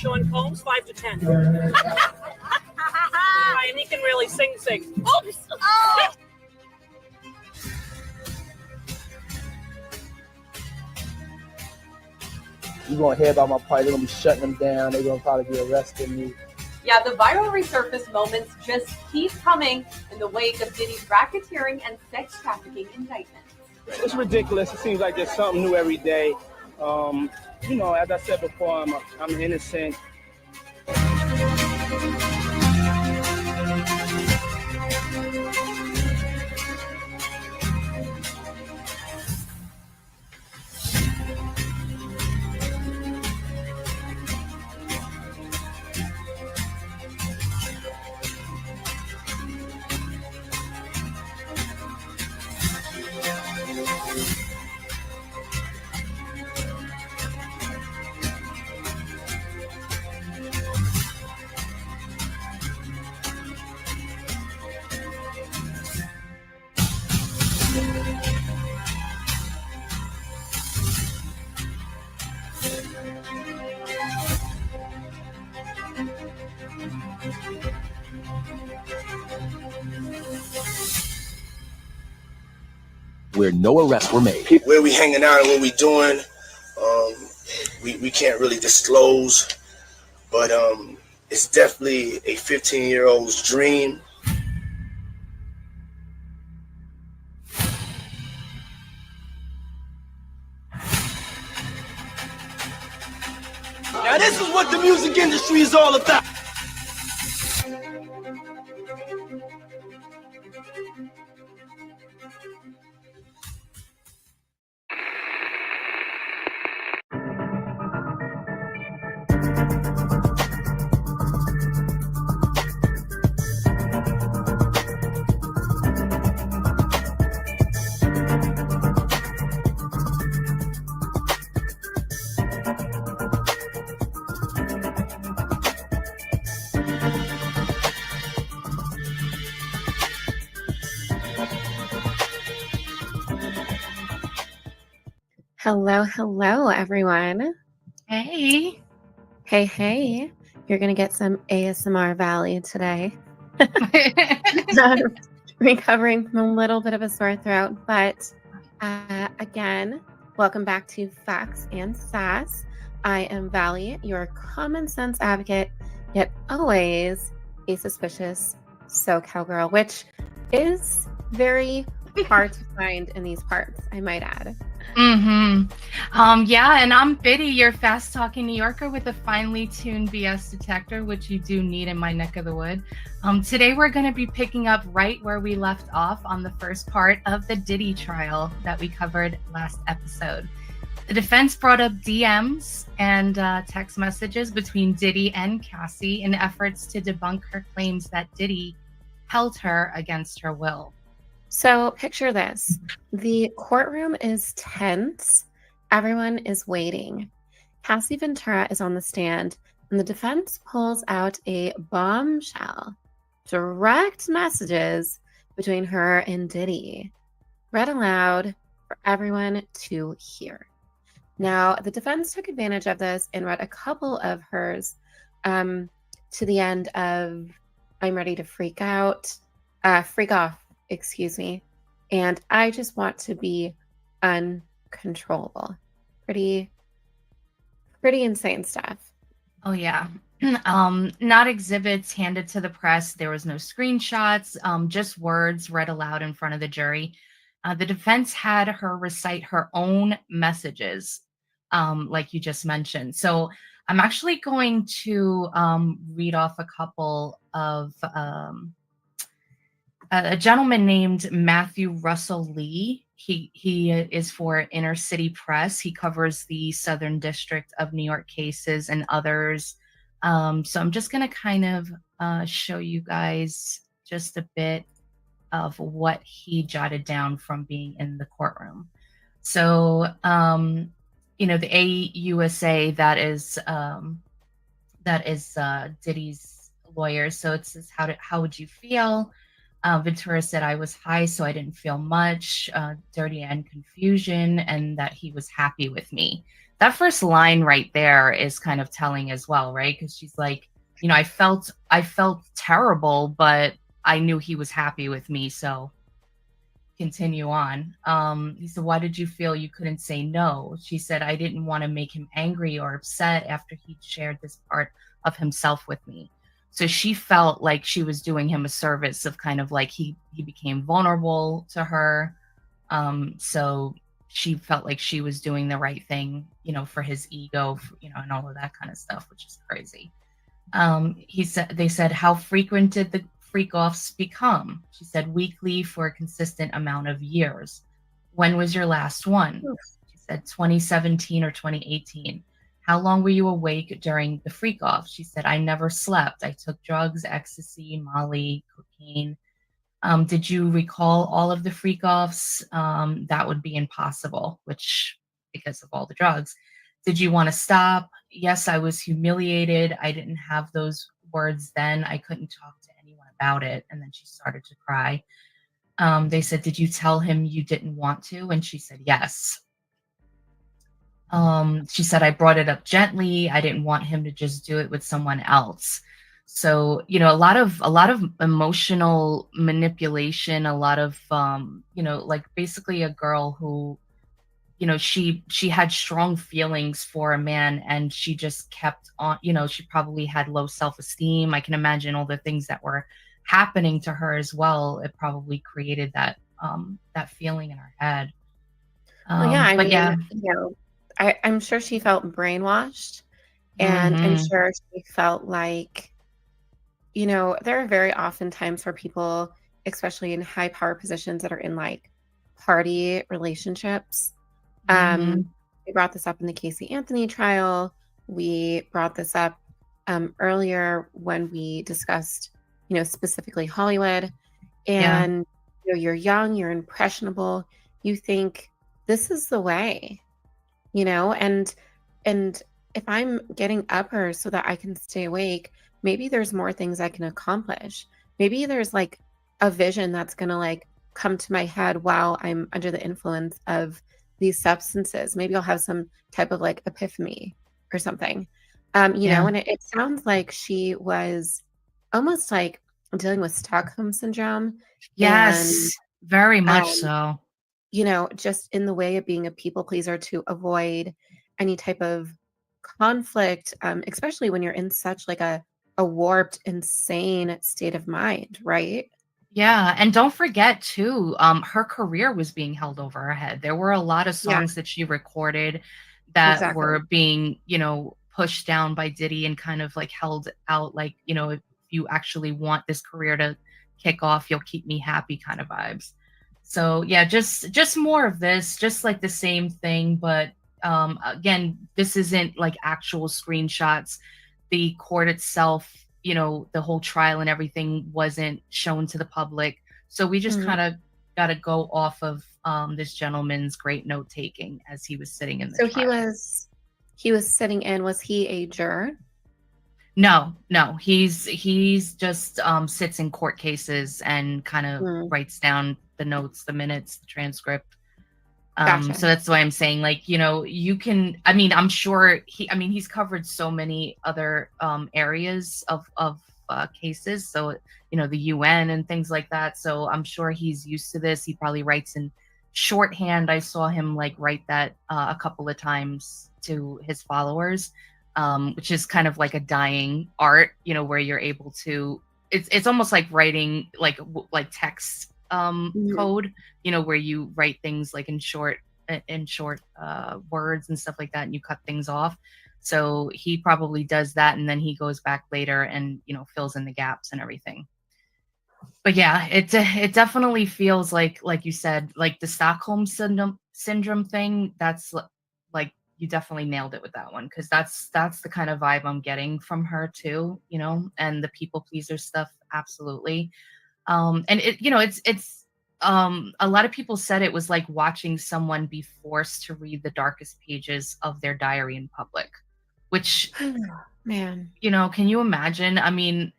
Sean Combs, 5 to 10. Right, and he can really sing. Oops! Oh! You're going to hear about my party. They're going to be shutting them down. They're going to probably be arresting me. Yeah, the viral resurface moments just keep coming in the wake of Diddy's racketeering and sex trafficking indictment. It's ridiculous. It seems like there's something new every day. As I said before, I'm innocent. Where no arrests were made. Where we hanging out and what we doing, we can't really disclose, but it's definitely a 15-year-old's dream. Now this is what the music industry is all about. Hello, everyone. Hey. Hey. You're going to get some ASMR Valley today. Recovering from a little bit of a sore throat. But again, welcome back to Facts and Sass. I am Valley, your common sense advocate, yet always a suspicious SoCal girl, which is very hard to find in these parts, I might add. Yeah, and I'm Biddy, your fast-talking New Yorker with a finely tuned BS detector, which you do need in my neck of the wood. Today we're going to be picking up right where we left off on the first part of the Diddy trial that we covered last episode. The defense brought up DMs and text messages between Diddy and Cassie in efforts to debunk her claims that Diddy held her against her will. So picture this. The courtroom is tense. Everyone is waiting. Cassie Ventura is on the stand, and the defense pulls out a bombshell. Direct messages between her and Diddy, read aloud for everyone to hear. Now, the defense took advantage of this and read a couple of hers to the end of I'm ready to freak off, and I just want to be uncontrollable. Pretty insane stuff. Oh yeah. Not exhibits handed to the press. There was no screenshots, just words read aloud in front of the jury. The defense had her recite her own messages, like you just mentioned. So I'm actually going to read off a couple of a gentleman named Matthew Russell Lee. He is for Inner City Press. He covers the Southern District of New York cases and others. So I'm just going to kind of show you guys just a bit of what he jotted down from being in the courtroom. So, the AUSA, that is Diddy's lawyer. So it says, how would you feel? Ventura said, I was high, so I didn't feel much, dirty and confusion, and that he was happy with me. that first line right there is kind of telling as well, right? Because she's like, you know, I felt terrible, but I knew he was happy with me, so continue on. He said, why did you feel you couldn't say no? She said, I didn't want to make him angry or upset after he'd shared this part of himself with me. So she felt like she was doing him a service of kind of like he became vulnerable to her. So she felt like she was doing the right thing, you know, for his ego, you know, and all of that kind of stuff, which is crazy. They said, how frequent did the freak offs become? She said, weekly for a consistent amount of years. When was your last one? She said, 2017 or 2018. How long were you awake during the freak off? She said, I never slept. I took drugs, ecstasy, Molly, cocaine. Did you recall all of the freak offs? That would be impossible, which because of all the drugs. Did you want to stop? Yes, I was humiliated. I didn't have those words then. I couldn't talk to anyone about it. And then she started to cry. They said, did you tell him you didn't want to? And she said, yes. She said, I brought it up gently. I didn't want him to just do it with someone else. So, you know, a lot of emotional manipulation, a lot of, you know, like basically a girl who, you know, she had strong feelings for a man and she just kept on, you know, she probably had low self-esteem. I can imagine all the things that were happening to her as well. It probably created that, that feeling in her head. Well, yeah, I but mean, yeah. you know, I'm sure she felt brainwashed, and I'm Mhm. sure she felt like, you know, there are very often times where people, especially in high power positions that are in like party relationships, Mhm. we brought this up in the Casey Anthony trial. We brought this up earlier when we discussed, you know, specifically Hollywood. Yeah. And you know, you're young, you're impressionable, you think this is the way, you know, and if I'm getting upper so that I can stay awake, maybe there's more things I can accomplish. Maybe there's like a vision that's going to like come to my head while I'm under the influence of these substances. Maybe I'll have some type of like epiphany or something. You know, Yeah. and it sounds like she was almost like dealing with Stockholm syndrome and Yes, very much um, so. you know, just in the way of being a people pleaser to avoid any type of conflict, especially when you're in such like a warped, insane state of mind, right? Yeah, and don't forget too, her career was being held over her head. There were a lot of Yeah, songs that she recorded that exactly. were being, you know, pushed down by Diddy and kind of like held out like, you know, if you actually want this career to kick off, you'll keep me happy kind of vibes. So yeah, just more of this, just like the same thing, but again, this isn't like actual screenshots. The court itself, you know, the whole trial and everything wasn't shown to the public. So we just Mhm. kind of got to go off of this gentleman's great note taking as he was sitting in the So trial. he was sitting in, was he a juror? No, no, he's just sits in court cases and kind of Mm, writes down the notes, the minutes, the transcript. gotcha. So that's why I'm saying, like, you know, you can, I mean, I'm sure he's covered so many other areas of cases. So, you know, the UN and things like that. So I'm sure he's used to this. He probably writes in shorthand. I saw him like write that a couple of times to his followers, which is kind of like a dying art, you know, where you're able to, it's almost like writing like text Mhm. code, you know, where you write things like in short words and stuff like that, and you cut things off. So he probably does that, and then he goes back later and, you know, fills in the gaps and everything. But yeah, it definitely feels like you said, like the Stockholm syndrome thing. That's like you definitely nailed it with that one, because that's the kind of vibe I'm getting from her too, you know, and the people pleaser stuff, absolutely. And it, you know, it's a lot of people said it was like watching someone be forced to read the darkest pages of their diary in public, which, Man. you know, can you imagine? I mean,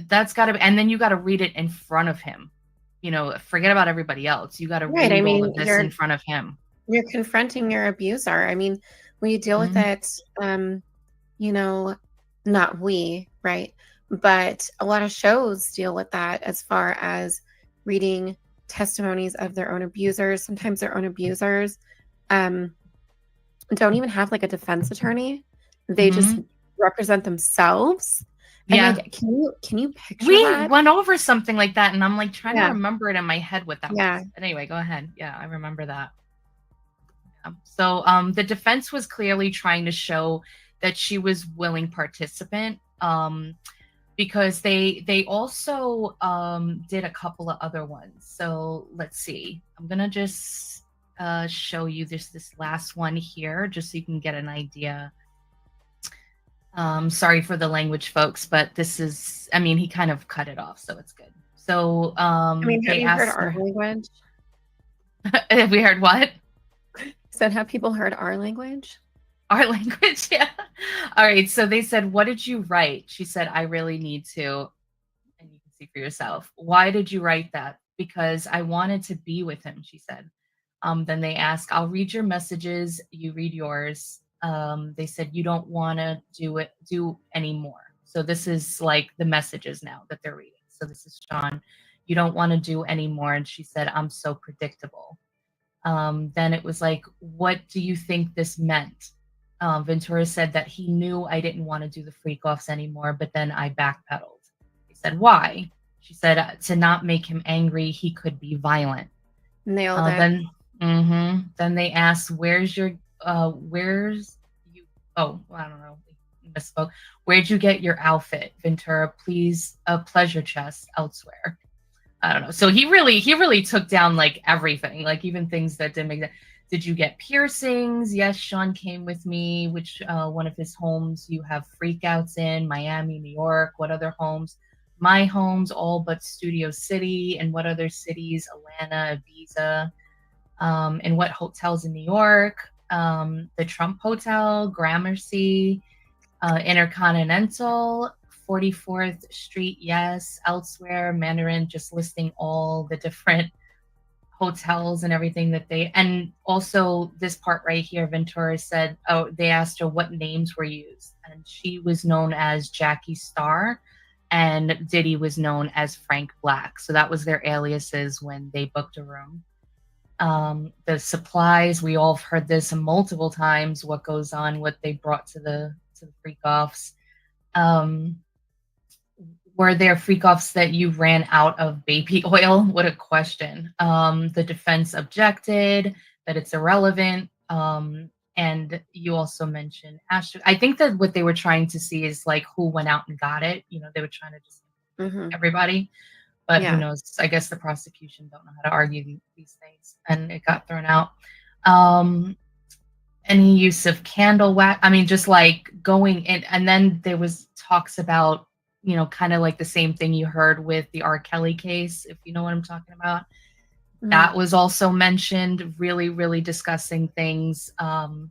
that's got to be, and then you got to read it in front of him. You know, forget about everybody else. You got to Right. I read all mean, of this in front of him. you're confronting your abuser. I mean, We deal with it, you know, not we, right? But a lot of shows deal with that as far as reading testimonies of their own abusers. Sometimes their own abusers um, don't even have like a defense attorney. They just represent themselves. And Yeah. like, can you picture We that? went over something like that, and I'm like trying to Yeah. remember it in my head what that Yeah. was. But anyway, go ahead. Yeah, I remember that. So the defense was clearly trying to show that she was willing participant, because they also did a couple of other ones. So let's see. I'm gonna just show you this last one here, just so you can get an idea. Sorry for the language, folks, but this is, I mean, he kind of cut it off, so it's good. So I mean, have they you heard asked our her. language? Have we heard what? Said, have people heard our language? Our language, yeah. All right, so they said, what did you write? She said, I really need to, and you can see for yourself. Why did you write that? Because I wanted to be with him, she said. Then they asked, I'll read your messages, you read yours. They said, you don't want to do anymore. So this is like the messages now that they're reading. So this is Sean, you don't want to do anymore. And she said, I'm so predictable. Then it was like, what do you think this meant? Ventura said that he knew I didn't want to do the freak offs anymore, but then I backpedaled. He said, why? She said, to not make him angry, he could be violent. Nailed it. Then they asked, where's you, oh, I don't know, misspoke. Where'd you get your outfit, Ventura? Please, a pleasure chest elsewhere. I don't know. So he really took down like everything, like even things that didn't make that. Did you get piercings? Yes, Sean came with me. Which one of his homes you have freakouts in? Miami, New York. What other homes? My homes, all but Studio City. And what other cities? Atlanta, Ibiza. And what hotels in New York? The Trump Hotel, Gramercy, Intercontinental, 44th Street, yes, elsewhere, Mandarin, just listing all the different hotels and everything that they, and also this part right here, Ventura said, oh, they asked her what names were used, and she was known as Jackie Starr, and Diddy was known as Frank Black. So that was their aliases when they booked a room. The supplies, we all have heard this multiple times, what goes on, what they brought to the freak offs. Were there freak offs that you ran out of baby oil? What a question. The defense objected that it's irrelevant. And you also mentioned Astro. I think that what they were trying to see is like who went out and got it. You know, they were trying to just everybody. But who knows? I guess the prosecution don't know how to argue these things, and it got thrown out. Any use of candle wax? I mean, just like going in, and then there was talks about, you know, kind of like the same thing you heard with the R. Kelly case, if you know what I'm talking about. That was also mentioned, really discussing things, and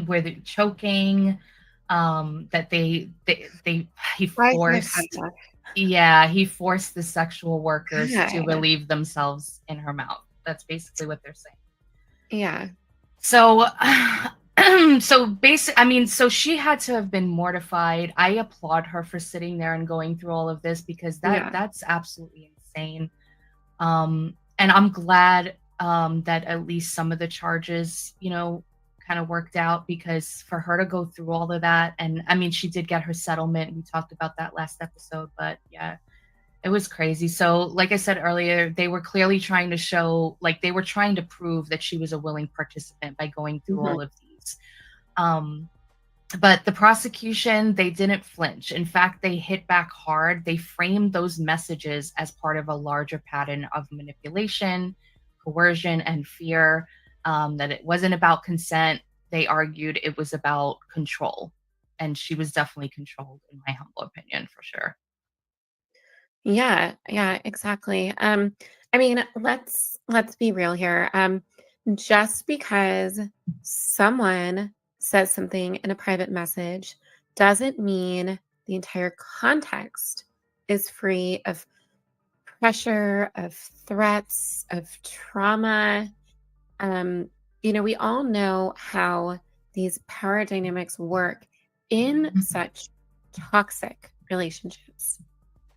where they're choking, that he forced. Yeah, he forced the sexual workers to relieve themselves in her mouth. That's basically what they're saying. Yeah. So, I mean, so she had to have been mortified. I applaud her for sitting there and going through all of this, because that's absolutely insane. And I'm glad that at least some of the charges, you know, kind of worked out, because for her to go through all of that, and I mean, she did get her settlement. We talked about that last episode, but yeah, it was crazy. So like I said earlier, they were clearly trying to show, like they were trying to prove that she was a willing participant by going through all of these. But the prosecution, they didn't flinch. In fact, they hit back hard. They framed those messages as part of a larger pattern of manipulation, coercion, and fear. That it wasn't about consent. They argued it was about control. And she was definitely controlled, in my humble opinion, for sure. Yeah, exactly. I mean, let's be real here. Just because someone says something in a private message doesn't mean the entire context is free of pressure, of threats, of trauma. we all know how these power dynamics work in such toxic relationships.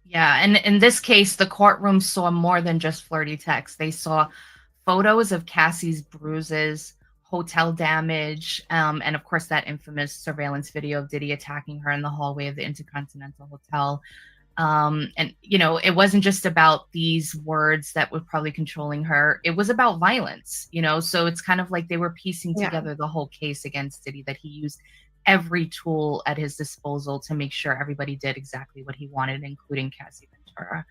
Yeah, and in this case, the courtroom saw more than just flirty texts. They saw photos of Cassie's bruises, hotel damage, and of course that infamous surveillance video of Diddy attacking her in the hallway of the Intercontinental Hotel. And it wasn't just about these words that were probably controlling her. It was about violence, so it's kind of like they were piecing Yeah. together the whole case against Diddy, that he used every tool at his disposal to make sure everybody did exactly what he wanted, including Cassie Ventura.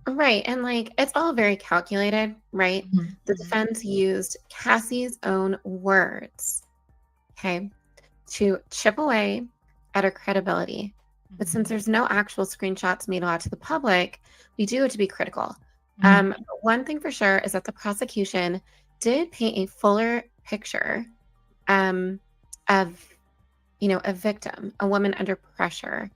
Right. And it's all very calculated, right? Mhm. The defense used Cassie's own words, okay, to chip away at her credibility. But since there's no actual screenshots made out to the public, we do have to be critical. But one thing for sure is that the prosecution did paint a fuller picture of, a victim, a woman under pressure,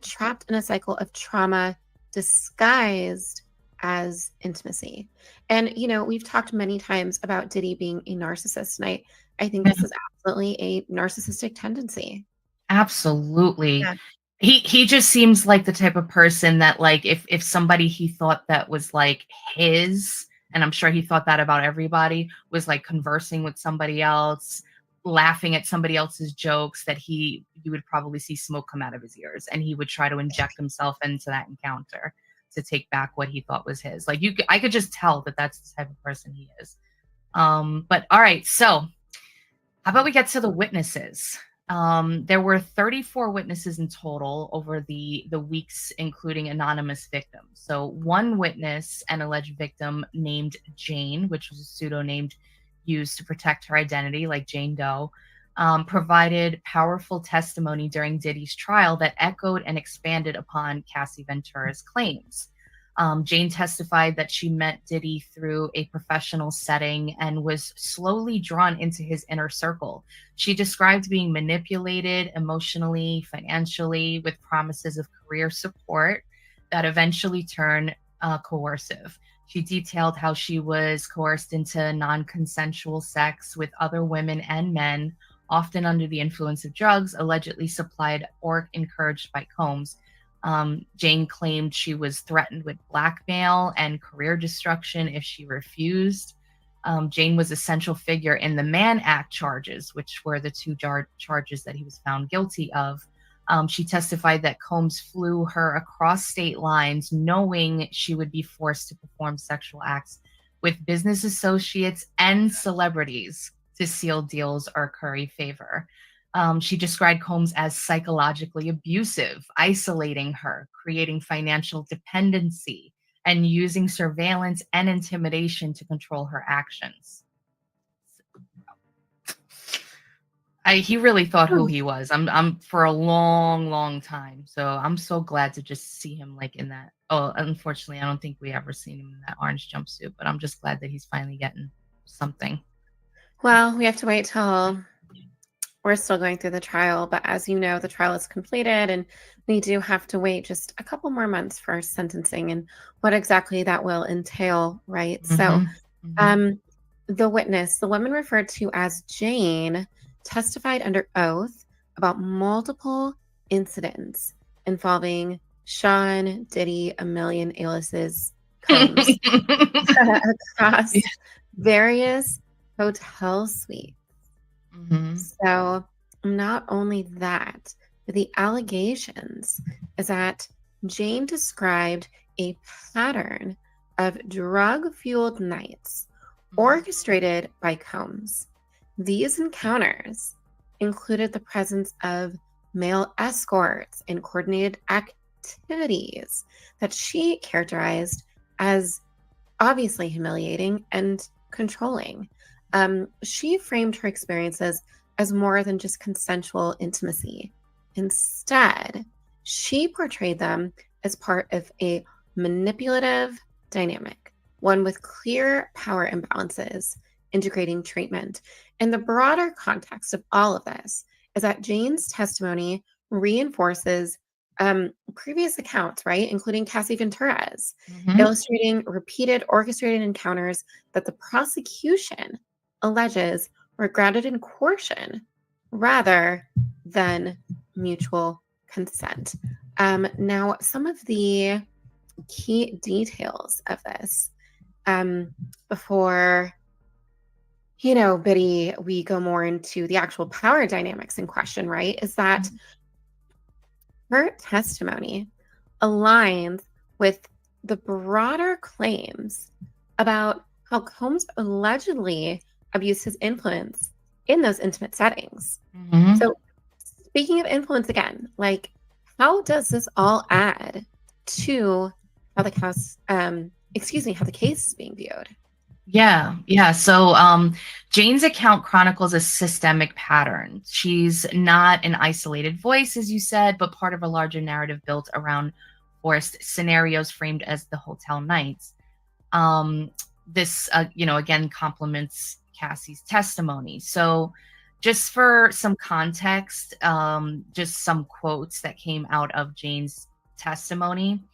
trapped in a cycle of trauma disguised as intimacy. And, we've talked many times about Diddy being a narcissist, and I think this is absolutely a narcissistic tendency. Absolutely. Yeah. He just seems like the type of person that, like, if somebody he thought that was like his, and I'm sure he thought that about everybody, was like conversing with somebody else, laughing at somebody else's jokes, that you would probably see smoke come out of his ears, and he would try to inject himself into that encounter to take back what he thought was his. Like, I could just tell that that's the type of person he is. But all right, so how about we get to the witnesses? There were 34 witnesses in total over the weeks, including anonymous victims. So one witness, an alleged victim named Jane, which was a pseudonym used to protect her identity, like Jane Doe, provided powerful testimony during Diddy's trial that echoed and expanded upon Cassie Ventura's claims. Jane testified that she met Diddy through a professional setting and was slowly drawn into his inner circle. She described being manipulated emotionally, financially, with promises of career support that eventually turned coercive. She detailed how she was coerced into non-consensual sex with other women and men, often under the influence of drugs, allegedly supplied or encouraged by Combs. Jane claimed she was threatened with blackmail and career destruction if she refused. Jane was a central figure in the Mann Act charges, which were the two charges that he was found guilty of. She testified that Combs flew her across state lines knowing she would be forced to perform sexual acts with business associates and celebrities to seal deals or curry favor. She described Combs as psychologically abusive, isolating her, creating financial dependency, and using surveillance and intimidation to control her actions. He really thought who he was. I'm for a long, long time. So I'm so glad to just see him like in that. Oh, unfortunately, I don't think we ever seen him in that orange jumpsuit, but I'm just glad that he's finally getting something. Well, we have to wait till we're still going through the trial, but as you know, the trial is completed and we do have to wait just a couple more months for sentencing and what exactly that will entail, right? So the witness, the woman referred to as Jane, testified under oath about multiple incidents involving Sean, Diddy, a million aliases, Combs, across various hotel suites. So not only that, but the allegations is that Jane described a pattern of drug-fueled nights orchestrated by Combs. These encounters included the presence of male escorts and coordinated activities that she characterized as obviously humiliating and controlling. She framed her experiences as more than just consensual intimacy. Instead, she portrayed them as part of a manipulative dynamic, one with clear power imbalances, integrating treatment. And the broader context of all of this is that Jane's testimony reinforces previous accounts, right, including Cassie Ventura's, Mhm. illustrating repeated orchestrated encounters that the prosecution alleges were grounded in coercion rather than mutual consent. Now, some of the key details of this before Biddy, we go more into the actual power dynamics in question, right? Is that her testimony aligns with the broader claims about how Combs allegedly abused his influence in those intimate settings. Mhm. So, speaking of influence again, like, how does this all add to how the case, how the case is being viewed? Yeah. So Jane's account chronicles a systemic pattern. She's not an isolated voice, as you said, but part of a larger narrative built around forced scenarios framed as the hotel nights. This, again, complements Cassie's testimony. So, just for some context, just some quotes that came out of Jane's testimony.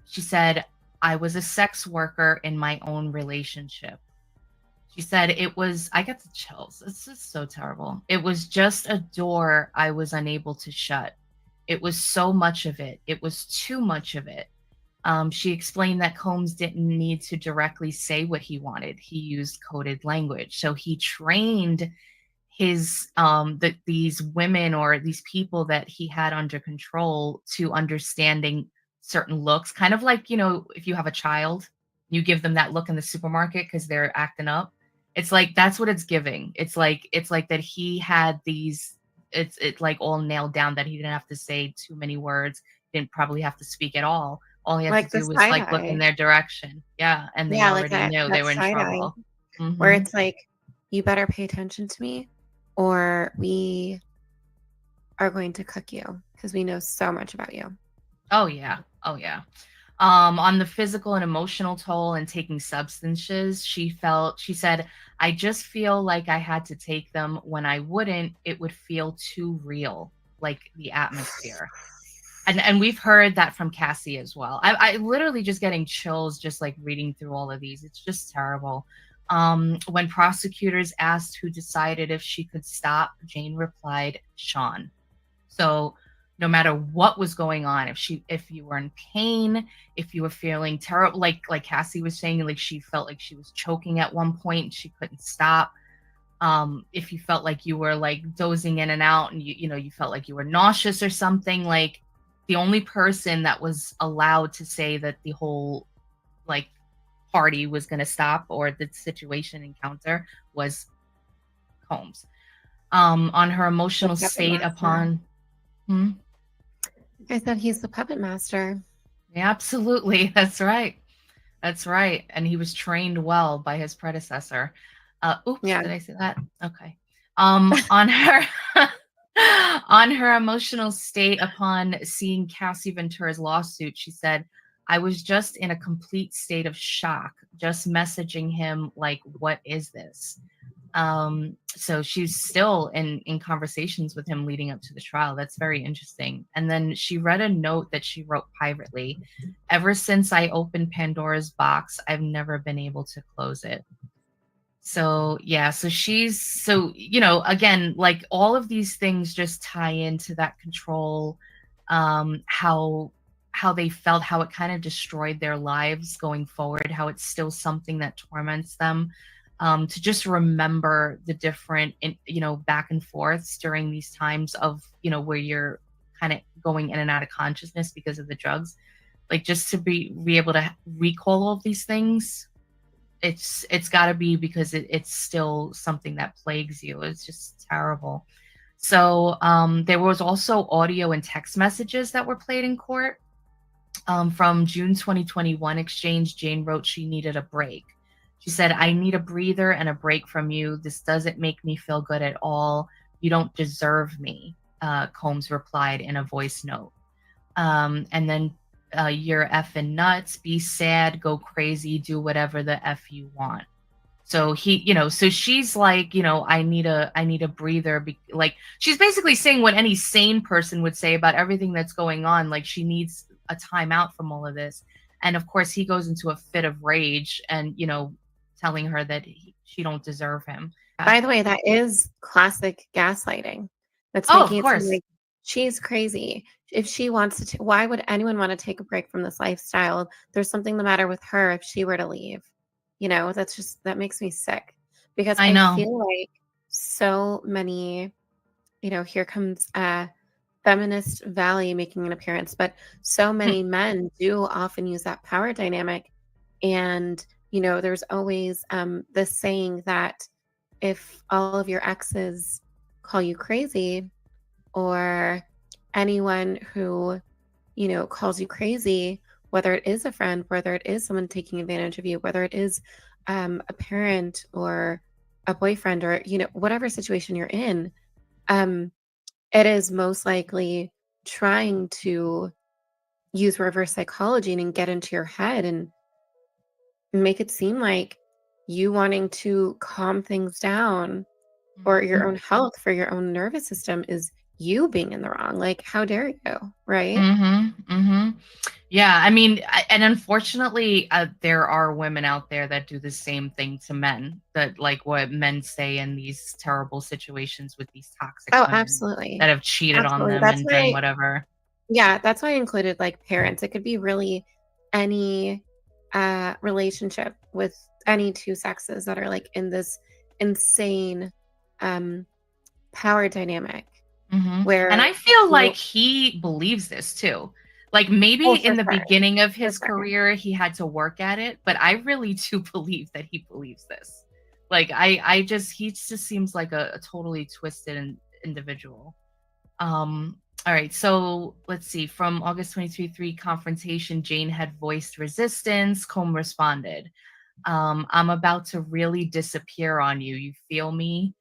She said, I was a sex worker in my own relationship. She said I get the chills. It's just so terrible. It was just a door I was unable to shut. It was so much of it. It was too much of it. She explained that Combs didn't need to directly say what he wanted. He used coded language. So he trained these women or these people that he had under control to understanding certain looks, kind of like, if you have a child, you give them that look in the supermarket because they're acting up. It's like that's what it's giving. It's like that he had these, it's like all nailed down, that he didn't have to say too many words, didn't probably have to speak at all. All he had to Like the do was side like look in eye. their direction. Yeah, and they Yeah, like already that knew they that were in side eye trouble. where Hmm. it's like, you better pay attention to me or we are going to cook you because we know so much about you. Oh yeah. Oh yeah. On the physical and emotional toll and taking substances, she said, I just feel like I had to take them. When I wouldn't, it would feel too real, like the atmosphere. And we've heard that from Cassie as well. I literally just getting chills just like reading through all of these. It's just terrible. When prosecutors asked who decided if she could stop, Jane replied, Sean. So no matter what was going on, if you were in pain, if you were feeling terrible, like Cassie was saying, like she felt like she was choking at one point and she couldn't stop. If you felt like you were like dozing in and out and you felt like you were nauseous or something, like the only person that was allowed to say that the whole like party was going to stop or the situation encounter was Combs. On her The emotional puppet state master. upon. Hmm? I said he's the puppet master. Yeah, absolutely. That's right. That's right. And he was trained well by his predecessor. Oops, Yeah. did I say that? Okay. On her on her emotional state upon seeing Cassie Ventura's lawsuit, she said, I was just in a complete state of shock, just messaging him like, what is this? So she's still in conversations with him leading up to the trial. That's very interesting. And then she read a note that she wrote privately. Ever since I opened Pandora's box, I've never been able to close it. So yeah, again, like all of these things just tie into that control, how they felt, how it kind of destroyed their lives going forward, how it's still something that torments them. To just remember the different, back and forths during these times of, where you're kind of going in and out of consciousness because of the drugs, like just to be able to recall all of these things. It's got to be because it's still something that plagues you. It's just terrible. So there was also audio and text messages that were played in court. From June 2021 exchange, Jane wrote she needed a break. She said, I need a breather and a break from you. This doesn't make me feel good at all. You don't deserve me, Combs replied in a voice note. And then you're effing nuts, be sad, go crazy, do whatever the F you want. So so she's like, I need a breather. Like she's basically saying what any sane person would say about everything that's going on. Like she needs a time out from all of this. And of course he goes into a fit of rage and, telling her that she don't deserve him. By the way, that is classic gaslighting. That's Oh, of making it seem course. like she's crazy. If she wants to, why would anyone want to take a break from this lifestyle? There's something the matter with her if she were to leave. That makes me sick because I I know. feel like so many, here comes feminist Valley making an appearance, but so many men do often use that power dynamic. And, there's always this saying that if all of your exes call you crazy, or anyone who, calls you crazy, whether it is a friend, whether it is someone taking advantage of you, whether it is a parent or a boyfriend or, whatever situation you're in, it is most likely trying to use reverse psychology and get into your head and make it seem like you wanting to calm things down or your own health for your own nervous system is you being in the wrong. Like, how dare you, right? Yeah, I mean, and unfortunately, there are women out there that do the same thing to men, that like what men say in these terrible situations with these toxic Oh, women absolutely. that have cheated on Absolutely. them That's and done why, whatever. yeah, that's why I included like parents. It could be really any relationship with any two sexes that are like in this insane power dynamic where And I feel you like he believes this too. Like maybe oh, for in the sure, beginning of for his sure. career, he had to work at it, but I really do believe that he believes this. Like he just seems like a totally twisted individual. All right, so let's see. From August 2023 confrontation, Jane had voiced resistance. Combe responded, I'm about to really disappear on you. You feel me?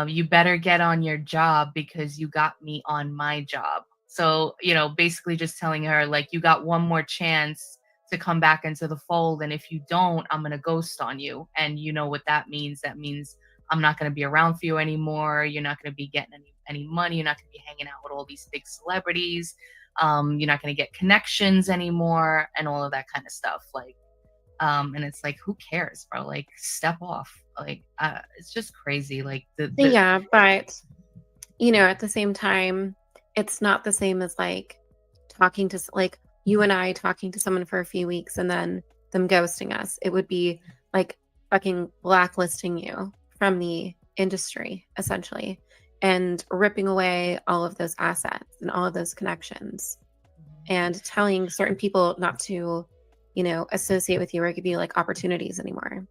You better get on your job because you got me on my job. So, basically just telling her, like, you got one more chance to come back into the fold. And if you don't, I'm going to ghost on you. And you know what that means? That means I'm not going to be around for you anymore. You're not going to be getting any money. You're not going to be hanging out with all these big celebrities. You're not going to get connections anymore and all of that kind of stuff. Like, and it's like, who cares, bro? Like, step off. Like, it's just crazy. Like Yeah, but at the same time, it's not the same as like talking to like you and I talking to someone for a few weeks and then them ghosting us. It would be like fucking blacklisting you from the industry essentially and ripping away all of those assets and all of those connections and telling certain people not to, associate with you or give you like opportunities anymore.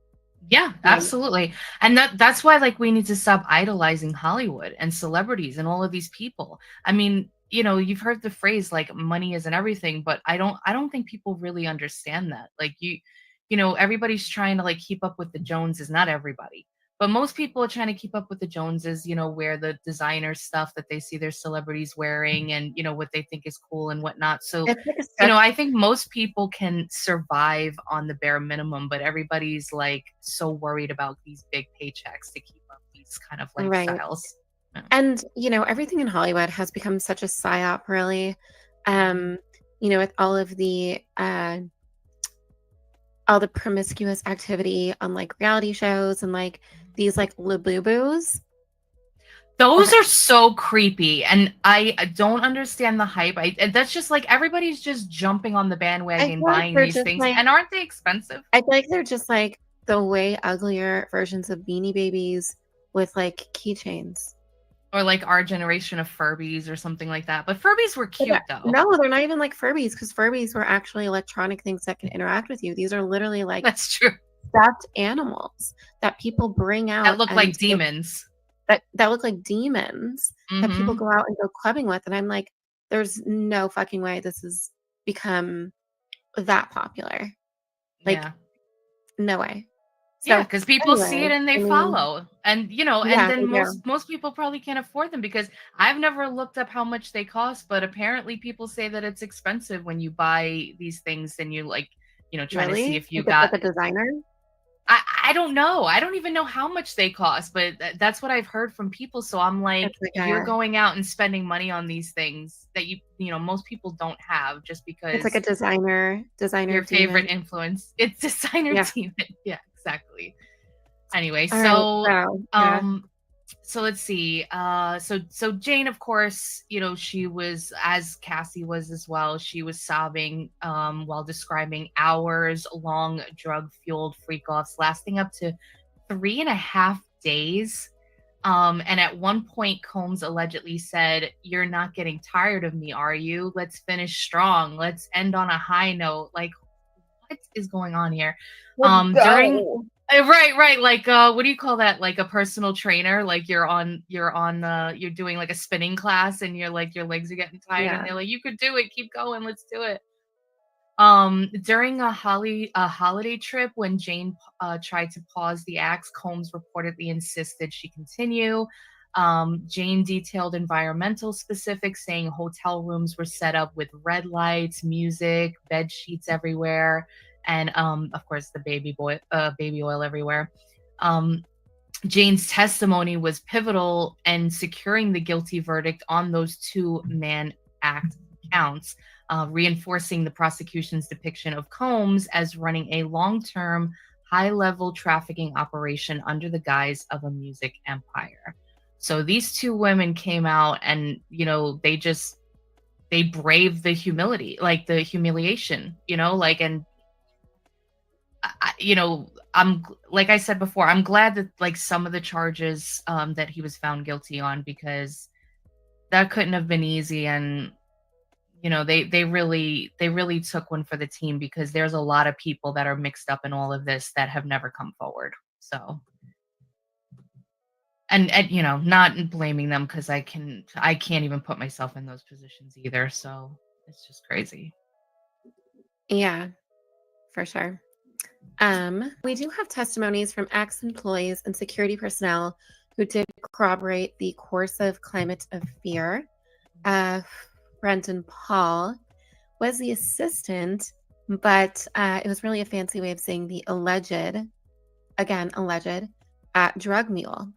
Yeah, absolutely. And that's why like we need to stop idolizing Hollywood and celebrities and all of these people. I mean, you've heard the phrase like money isn't everything, but I don't think people really understand that. Like everybody's trying to like keep up with the Joneses, not everybody. But most people are trying to keep up with the Joneses, wear the designer stuff that they see their celebrities wearing and, what they think is cool and whatnot. So, It's like a step. I think most people can survive on the bare minimum, but everybody's like so worried about these big paychecks to keep up these kind of Right. lifestyles. Yeah. And, everything in Hollywood has become such a psyop, really. With all the promiscuous activity on like reality shows and like these like labubus. Those are so creepy, and I don't understand the hype. That's just like everybody's just jumping on the bandwagon, buying these things, and aren't they expensive? I feel like they're just like the way uglier versions of Beanie Babies with like keychains. Or like our generation of Furbies or something like that. But Furbies were cute though. No, they're not even like Furbies because Furbies were actually electronic things that can interact with you. These are literally like that's true stuffed animals that people bring out that look like demons. That look like demons that people go out and go clubbing with. And I'm like, there's no fucking way this has become that popular. Like, no way. So, because people see it and they follow. And, and then most people probably can't afford them because I've never looked up how much they cost, but apparently people say that it's expensive when you buy these things and you like, trying to see if you got a designer. I don't know. I don't even know how much they cost, but that's what I've heard from people. So I'm like, It's like you're a going out and spending money on these things that you know most people don't have just it's like because a designer your favorite demon. influence. It's designer Yeah. demon. Yeah, exactly. Anyway, All right. so So yeah. so let's see. So Jane, of course, you know, she was, as Cassie was as well, she was sobbing while describing hours long drug fueled freak offs lasting up to 3.5 days. And at one point, Combs allegedly said, "You're not getting tired of me, are you? Let's finish strong. Let's end on a high note." Like, what is going on here? During right, like what do you call that? Like a personal trainer, like you're doing like a spinning class and you're like your legs are getting tired and Yeah. they're like, "You could do it, keep going, let's do it." During a holiday trip when Jane tried to pause the acts, Combs reportedly insisted she continue. Jane detailed environmental specifics, saying hotel rooms were set up with red lights, music, bed sheets everywhere, and of course the baby oil everywhere. Um, Jane's testimony was pivotal in securing the guilty verdict on those two Mann Act counts, reinforcing the prosecution's depiction of Combs as running a long term, high level trafficking operation under the guise of a music empire. So these two women came out and, you know, they braved the humility, like the humiliation, you know, like, and you know, like I said before, I'm glad that like some of the charges that he was found guilty on, because that couldn't have been easy. And you know, they really took one for the team, because there's a lot of people that are mixed up in all of this that have never come forward. So and you know, not blaming them, because I can't even put myself in those positions either. So it's just crazy. Yeah, for sure. We do have testimonies from ex-employees and security personnel who did corroborate the coercive climate of fear. Brendan Paul was the assistant, but it was really a fancy way of saying the alleged drug mule.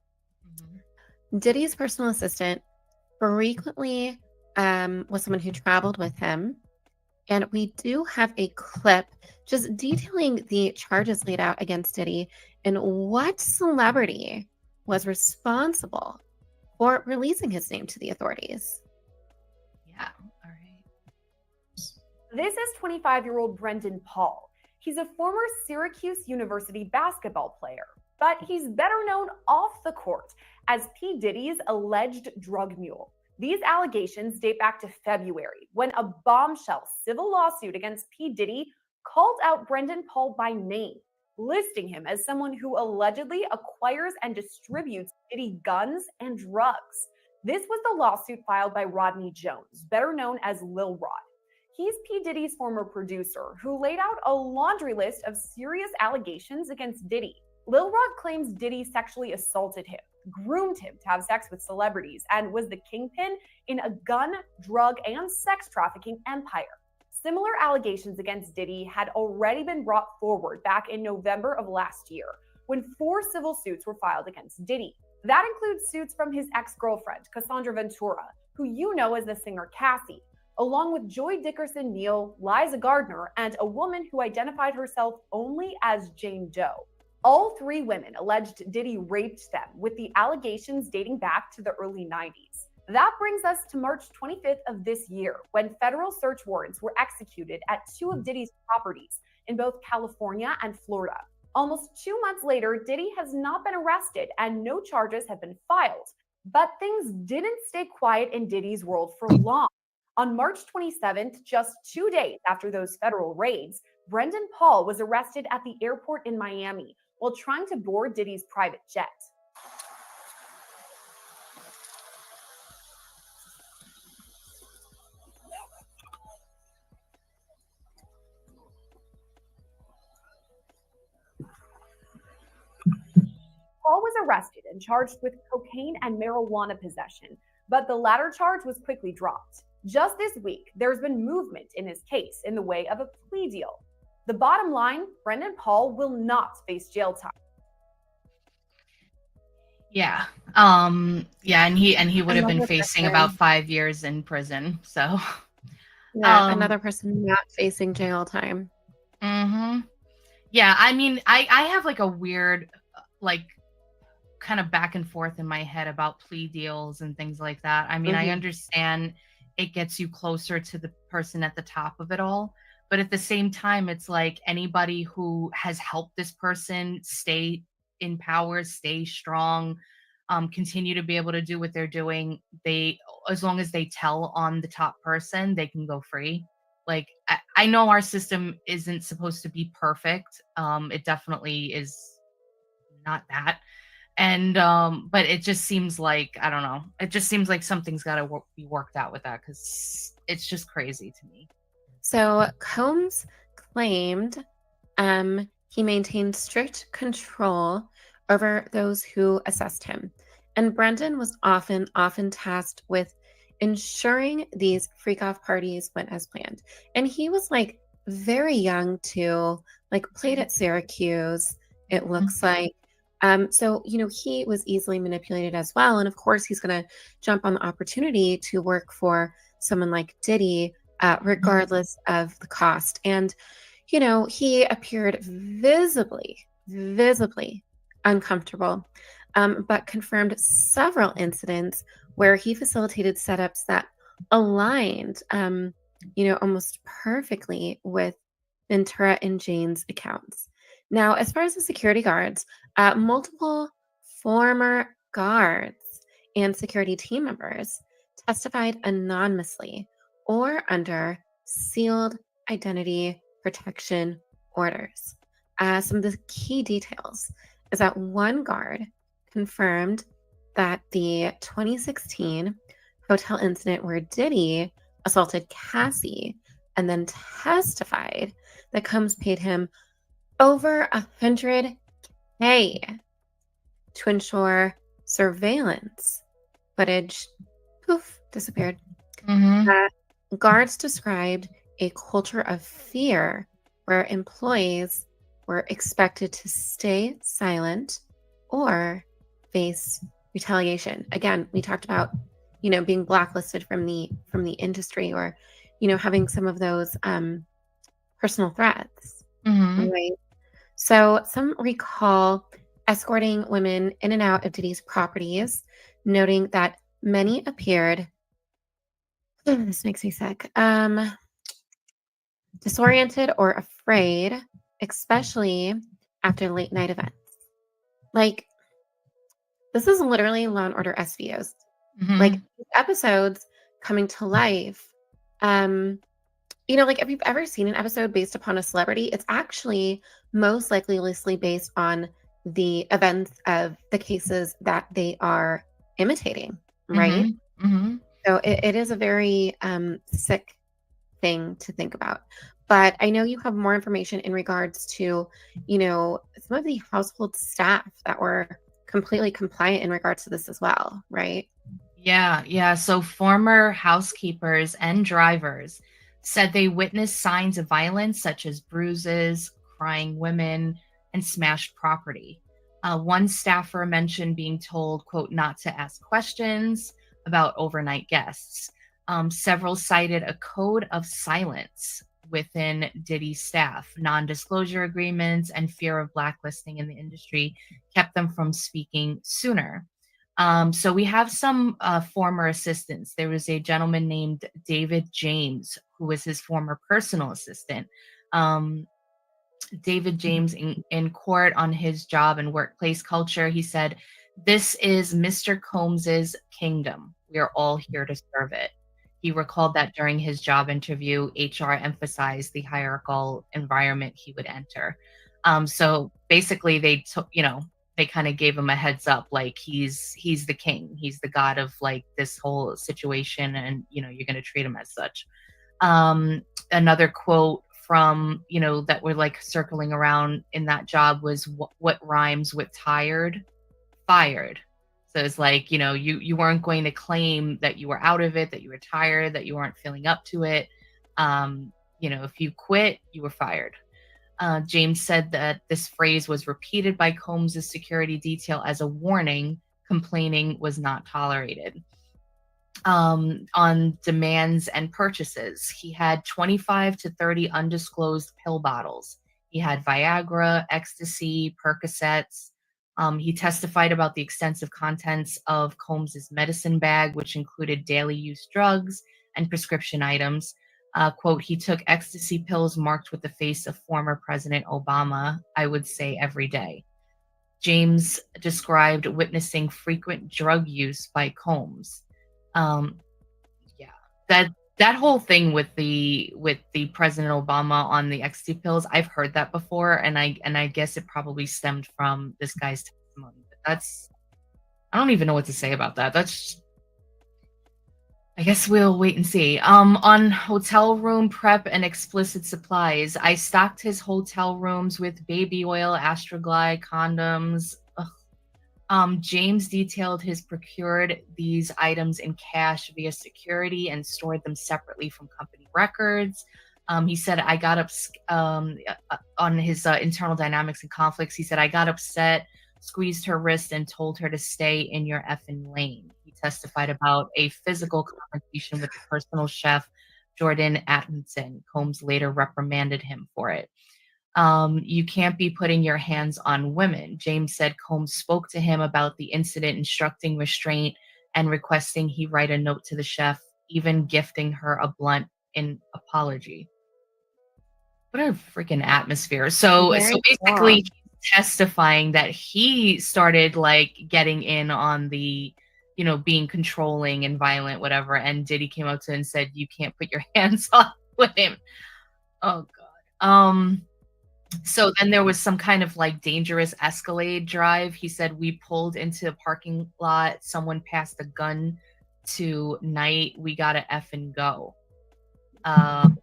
Diddy's personal assistant frequently was someone who traveled with him. And we do have a clip just detailing the charges laid out against Diddy and what celebrity was responsible for releasing his name to the authorities. Yeah, all right. This is 25-year-old Brendan Paul. He's a former Syracuse University basketball player, but he's better known off the court as P. Diddy's alleged drug mule. These allegations date back to February, when a bombshell civil lawsuit against P. Diddy called out Brendan Paul by name, listing him as someone who allegedly acquires and distributes Diddy guns and drugs. This was the lawsuit filed by Rodney Jones, better known as Lil Rod. He's P. Diddy's former producer, who laid out a laundry list of serious allegations against Diddy. Lil Rod claims Diddy sexually assaulted him, groomed him to have sex with celebrities, and was the kingpin in a gun, drug, and sex trafficking empire. Similar allegations against Diddy had already been brought forward back in November of last year, when 4 civil suits were filed against Diddy. That includes suits from his ex-girlfriend, Cassandra Ventura, who you know as the singer Cassie, along with Joy Dickerson Neal, Liza Gardner, and a woman who identified herself only as Jane Doe. All 3 women alleged Diddy raped them, with the allegations dating back to the early 90s. That brings us to March 25th of this year, when federal search warrants were executed at 2 of Diddy's properties in both California and Florida. Almost 2 months later, Diddy has not been arrested and no charges have been filed. But things didn't stay quiet in Diddy's world for long. On March 27th, just 2 days after those federal raids, Brendan Paul was arrested at the airport in Miami while trying to board Diddy's private jet. Paul was arrested and charged with cocaine and marijuana possession, but the latter charge was quickly dropped. Just this week, there's been movement in his case in the way of a plea deal. The bottom line, Brendan Paul will not face jail time. Yeah. Yeah, and he would have been Another facing person. about 5 years in prison. So Yeah, another person not facing jail time. mhm. Yeah, I mean, I have like a weird like kind of back and forth in my head about plea deals and things like that. I mean, I understand it gets you closer to the person at the top of it all, but at the same time, it's like anybody who has helped this person stay in power, stay strong, continue to be able to do what they're doing, they as long as they tell on the top person, they can go free. Like I know our system isn't supposed to be perfect. It definitely is not that, and but it just seems like, I don't know, it just seems like something's got to be worked out with that, because it's just crazy to me. So Combs claimed he maintained strict control over those who assessed him. And Brendan was often tasked with ensuring these freak off parties went as planned. And he was like very young too, like played at Syracuse, it looks like. So, he was easily manipulated as well. And of course, he's going to jump on the opportunity to work for someone like Diddy, regardless of the cost. And, he appeared visibly uncomfortable, but confirmed several incidents where he facilitated setups that aligned, almost perfectly with Ventura and Jane's accounts. Now, as far as the security guards, multiple former guards and security team members testified anonymously or under sealed identity protection orders. Some of the key details is that one guard confirmed that the 2016 hotel incident where Diddy assaulted Cassie and then testified that Combs paid him over $100K to ensure surveillance footage disappeared. Guards described a culture of fear where employees were expected to stay silent or face retaliation. Again, we talked about, being blacklisted from the industry, or, having some of those personal threats. Right. So some recall escorting women in and out of Diddy's properties, noting that many appeared, this makes me sick, disoriented or afraid, especially after late night events. Like, this is literally Law and Order SVOs. Like, these episodes coming to life. Like, if you've ever seen an episode based upon a celebrity, it's actually most likely loosely based on the events of the cases that they are imitating, right? So it is a very sick thing to think about. But I know you have more information in regards to, some of the household staff that were completely compliant in regards to this as well, right? Yeah. So former housekeepers and drivers said they witnessed signs of violence, such as bruises, crying women, and smashed property. One staffer mentioned being told, quote, not to ask questions about overnight guests. Several cited a code of silence within Diddy's staff. Non-disclosure agreements and fear of blacklisting in the industry kept them from speaking sooner. So we have some former assistants. There was a gentleman named David James, who was his former personal assistant. David James, in court on his job and workplace culture, he said, "This is Mr. Combs's kingdom. We are all here to serve it." He recalled that during his job interview, HR emphasized the hierarchical environment he would enter. So basically, they took, they kind of gave him a heads up, like he's the king, he's the god of like this whole situation, and you're going to treat him as such. Another quote from that were like circling around in that job was, what rhymes with tired? Fired. So it's like, you weren't going to claim that you were out of it, that you were tired, that you weren't feeling up to it. If you quit, you were fired. James said that this phrase was repeated by Combs' security detail as a warning. Complaining was not tolerated. On demands and purchases, he had 25 to 30 undisclosed pill bottles. He had Viagra, ecstasy, Percocets. He testified about the extensive contents of Combs' medicine bag, which included daily use drugs and prescription items. Quote, he took ecstasy pills marked with the face of former President Obama, I would say every day. James described witnessing frequent drug use by Combs. Yeah, that whole thing with the President Obama on the ecstasy pills, I've heard that before, and I guess it probably stemmed from this guy's testimony. But I don't even know what to say about that. I guess we'll wait and see. On hotel room prep and explicit supplies, I stocked his hotel rooms with baby oil, Astroglide, condoms. James detailed his procured these items in cash via security and stored them separately from company records. He said, I got up on his internal dynamics and conflicts. He said, I got upset, squeezed her wrist, and told her to stay in your effing lane. He testified about a physical confrontation with the personal chef, Jordan Atkinson. Combs later reprimanded him for it. You can't be putting your hands on women. James said Combs spoke to him about the incident, instructing restraint and requesting he write a note to the chef, even gifting her a blunt in apology. What a freaking atmosphere. So basically he's testifying that he started like getting in on the, being controlling and violent, whatever. And Diddy came up to him and said, you can't put your hands on women. Oh God. So then there was some kind of like dangerous Escalade drive. He said we pulled into a parking lot. Someone passed a gun to Knight. We gotta effing go. And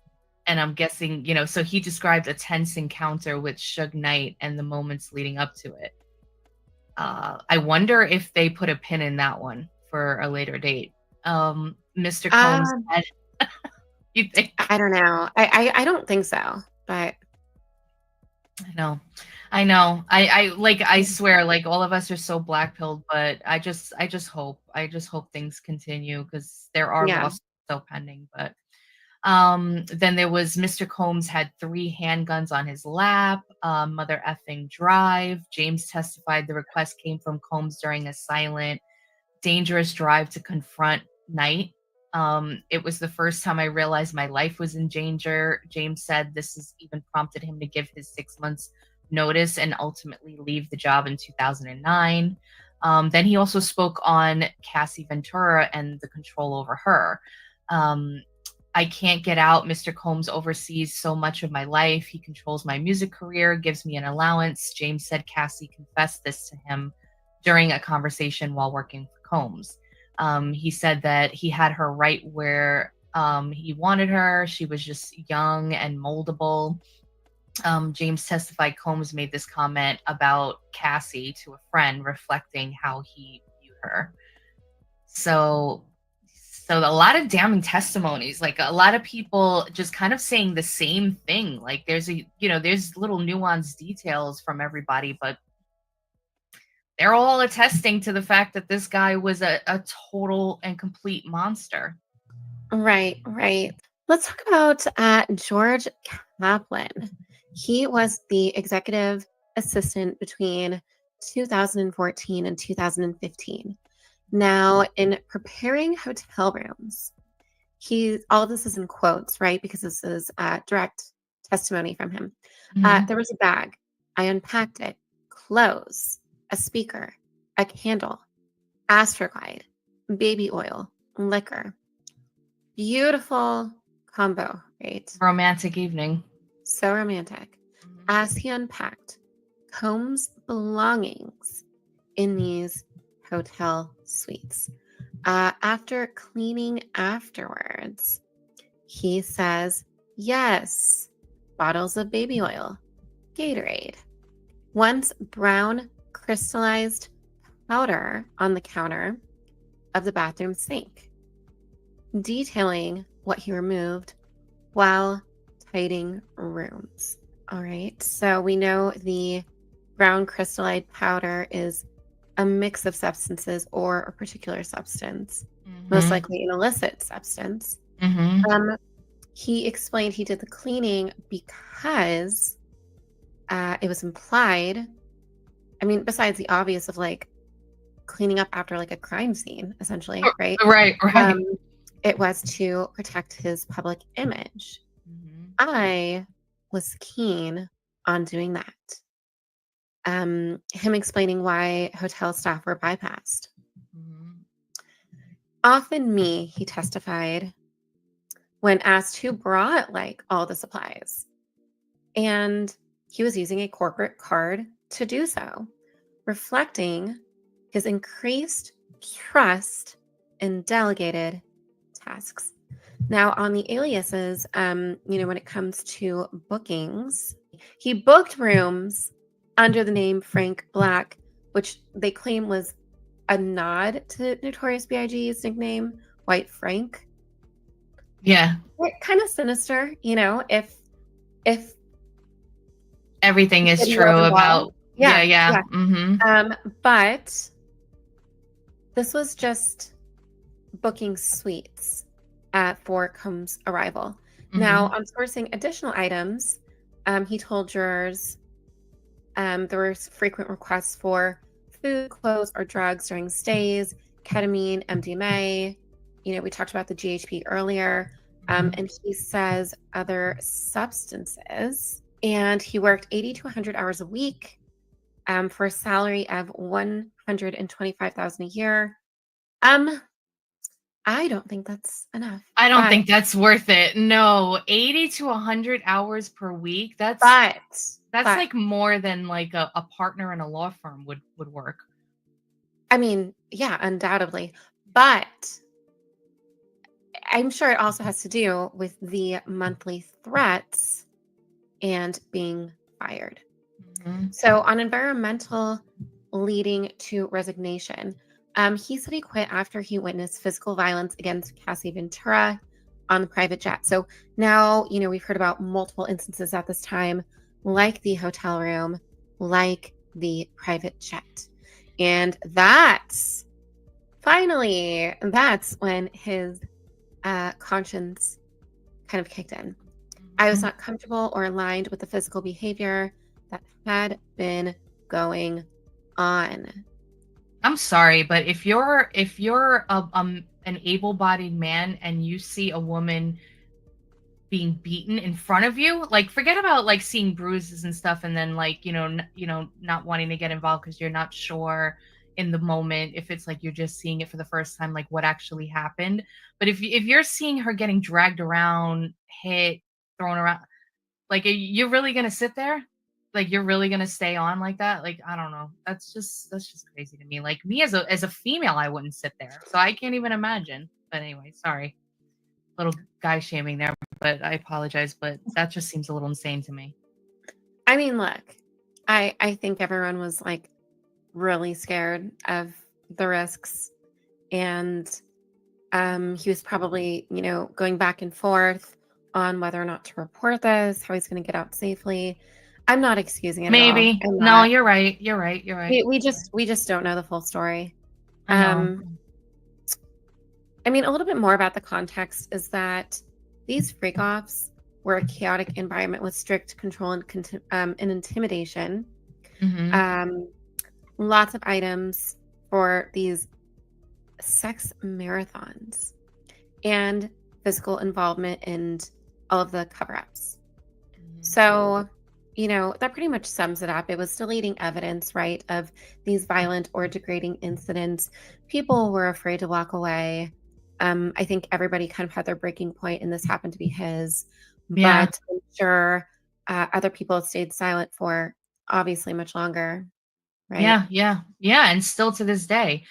I'm guessing, so he described a tense encounter with Suge Knight and the moments leading up to it. I wonder if they put a pin in that one for a later date. Mr. Combs said, you think? I don't know. I don't think so, but I know. I swear, like all of us are so black pilled, but I just hope things continue because there are lawsuits still pending. But then there was Mr. Combs had 3 handguns on his lap, mother effing drive. James testified the request came from Combs during a silent, dangerous drive to confront Knight. It was the first time I realized my life was in danger. James said this has even prompted him to give his 6 months notice and ultimately leave the job in 2009. Then he also spoke on Cassie Ventura and the control over her. I can't get out. Mr. Combs oversees so much of my life. He controls my music career, gives me an allowance. James said Cassie confessed this to him during a conversation while working for Combs. He said that he had her right where he wanted her. She was just young and moldable. James testified Combs made this comment about Cassie to a friend, reflecting how he viewed her. So a lot of damning testimonies, like a lot of people just kind of saying the same thing. Like there's little nuanced details from everybody, but they're all attesting to the fact that this guy was a total and complete monster. Right. Let's talk about George Kaplan. He was the executive assistant between 2014 and 2015. Now, in preparing hotel rooms, all of this is in quotes, right? Because this is direct testimony from him. Mhm. There was a bag. I unpacked it. Clothes, a speaker, a candle, Astroglide, baby oil, liquor. Beautiful combo, right? Romantic evening. So romantic. As he unpacked Combs' belongings in these hotel suites. After cleaning afterwards, he says, yes, bottles of baby oil, Gatorade, once brown crystallized powder on the counter of the bathroom sink, detailing what he removed while tidying rooms. All right. So we know the brown crystallite powder is a mix of substances or a particular substance, most likely an illicit substance. He explained he did the cleaning because it was implied. I mean, besides the obvious of like cleaning up after like a crime scene, essentially, right? Right. It was to protect his public image. I was keen on doing that. Him explaining why hotel staff were bypassed. Often me, he testified, when asked who brought like all the supplies. And he was using a corporate card to do so, reflecting his increased trust in delegated tasks. Now, on the aliases, when it comes to bookings, he booked rooms under the name Frank Black, which they claim was a nod to Notorious B.I.G.'s nickname, White Frank. Yeah. Kind of sinister, if everything is true about yeah. But this was just booking suites for Combs' arrival. Now, on sourcing additional items, he told jurors there were frequent requests for food, clothes, or drugs during stays, ketamine, MDMA. We talked about the GHB earlier. And he says other substances. And he worked 80 to 100 hours a week for a salary of $125,000 a year. I don't think that's enough. I don't think that's worth it. No, 80 to 100 hours per week. That's like more than like a partner in a law firm would work. I mean, yeah, undoubtedly. But I'm sure it also has to do with the monthly threats and being fired. So on environmental leading to resignation, he said he quit after he witnessed physical violence against Cassie Ventura on the private jet. So now, we've heard about multiple instances at this time, like the hotel room, like the private jet. And that's when his conscience kind of kicked in. I was not comfortable or aligned with the physical behavior that had been going on. I'm sorry, but if you're an able-bodied man and you see a woman being beaten in front of you, like forget about like seeing bruises and stuff, and then like not wanting to get involved because you're not sure in the moment if it's like you're just seeing it for the first time, like what actually happened. But if you're seeing her getting dragged around, hit, thrown around, like you're really gonna sit there? Like you're really gonna stay on like that? Like I don't know. That's just crazy to me. Like me as a female, I wouldn't sit there. So I can't even imagine. But anyway, sorry. Little guy shaming there, but I apologize, but that just seems a little insane to me. I mean, look, I think everyone was like really scared of the risks, and he was probably, going back and forth on whether or not to report this, how he's going to get out safely. I'm not excusing it. Maybe. At all. No, you're right. You're right. We just don't know the full story. I mean, a little bit more about the context is that these freak-offs were a chaotic environment with strict control and intimidation. Lots of items for these sex marathons and physical involvement in all of the cover-ups. So, that pretty much sums it up. It was deleting evidence, right, of these violent or degrading incidents. People were afraid to walk away. I think everybody kind of had their breaking point, and this happened to be his. Yeah. But I'm sure other people stayed silent for obviously much longer, right? Yeah. And still to this day.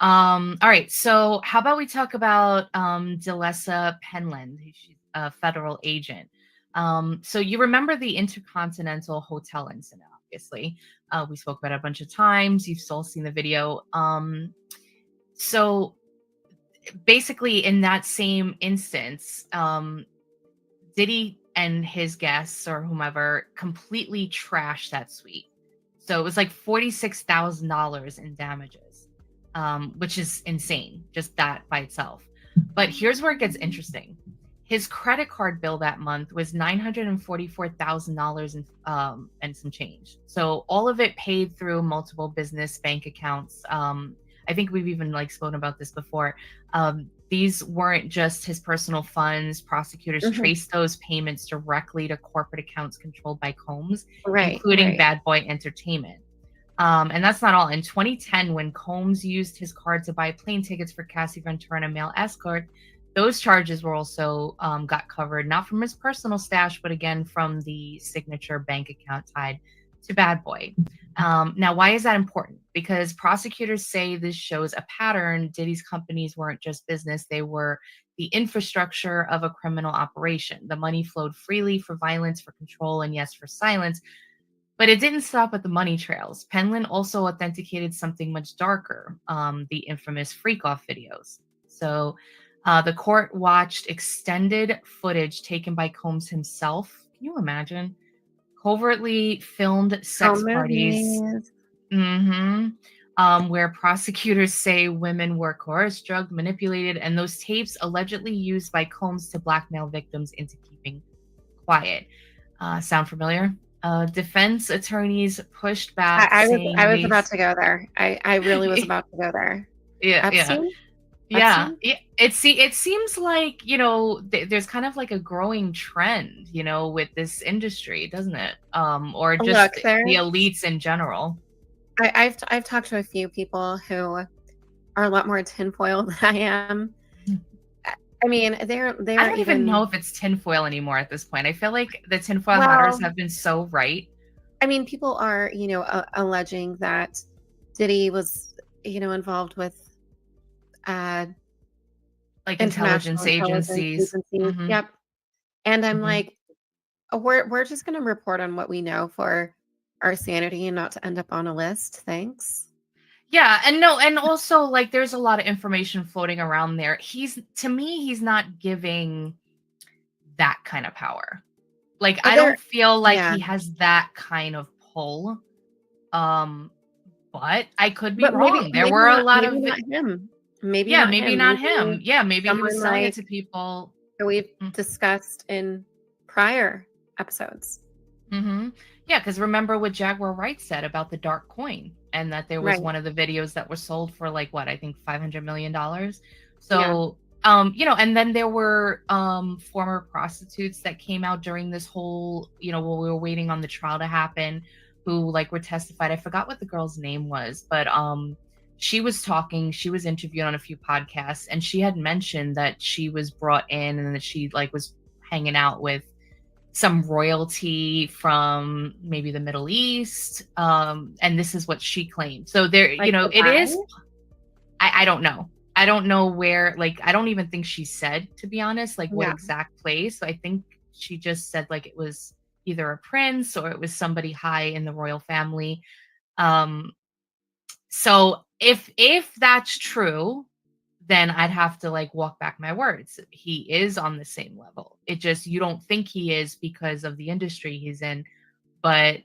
All right. So how about we talk about Delessa Penland? She's a federal agent. So you remember the Intercontinental Hotel incident, obviously. We spoke about it a bunch of times. You've still seen the video. So basically in that same instance, Diddy and his guests or whomever completely trashed that suite. So it was like $46,000 in damages, which is insane, just that by itself. But here's where it gets interesting. His credit card bill that month was $944,000 and some change. So all of it paid through multiple business bank accounts. I think we've even like spoken about this before. These weren't just his personal funds. Prosecutors traced those payments directly to corporate accounts controlled by Combs, including Bad Boy Entertainment. And that's not all. In 2010, when Combs used his card to buy plane tickets for Cassie Ventura and a male escort, those charges were also got covered, not from his personal stash, but again from the signature bank account tied to Bad Boy. Now, why is that important? Because prosecutors say this shows a pattern. Diddy's companies weren't just business, they were the infrastructure of a criminal operation. The money flowed freely for violence, for control, and yes, for silence. But it didn't stop at the money trails. Penland also authenticated something much darker, the infamous freak-off videos. So the court watched extended footage taken by Combs himself. Can you imagine? Covertly filmed sex parties. Where prosecutors say women were coerced, drugged, manipulated, and those tapes allegedly used by Combs to blackmail victims into keeping quiet. Sound familiar? Defense attorneys pushed back. I was about to go there. I really was about to go there. Epstein? Yeah. It seems like, there's kind of like a growing trend, with this industry, doesn't it? Or just the elites in general. I've talked to a few people who are a lot more tinfoil than I am. I mean, they're I don't even know if it's tinfoil anymore at this point. I feel like the tinfoil hatters have been so right. I mean, people are, alleging that Diddy was, involved with like intelligence agencies. Yep. And I'm like, we're just going to report on what we know for our sanity and not to end up on a list. Thanks. Yeah, and also like there's a lot of information floating around there. To me, he's not giving that kind of power. Like I don't feel like he has that kind of pull. But I could be wrong. There were a lot of not him. Maybe not him. Yeah, maybe he was selling it to people that we've discussed in prior episodes. Yeah, because remember what Jaguar Wright said about the dark coin, and that there was one of the videos that were sold for like what I think $500 million. So and then there were former prostitutes that came out during this whole, while we were waiting on the trial to happen, who like were testified. I forgot what the girl's name was, but she was interviewed on a few podcasts, and she had mentioned that she was brought in and that she like was hanging out with some royalty from maybe the Middle East. And this is what she claimed. So there, like it is, I don't know. I don't know where, like, I don't even think she said, to be honest, like what exact place. So I think she just said like it was either a prince or it was somebody high in the royal family. So if that's true, then I'd have to like walk back my words. He is on the same level. It just, you don't think he is because of the industry he's in, but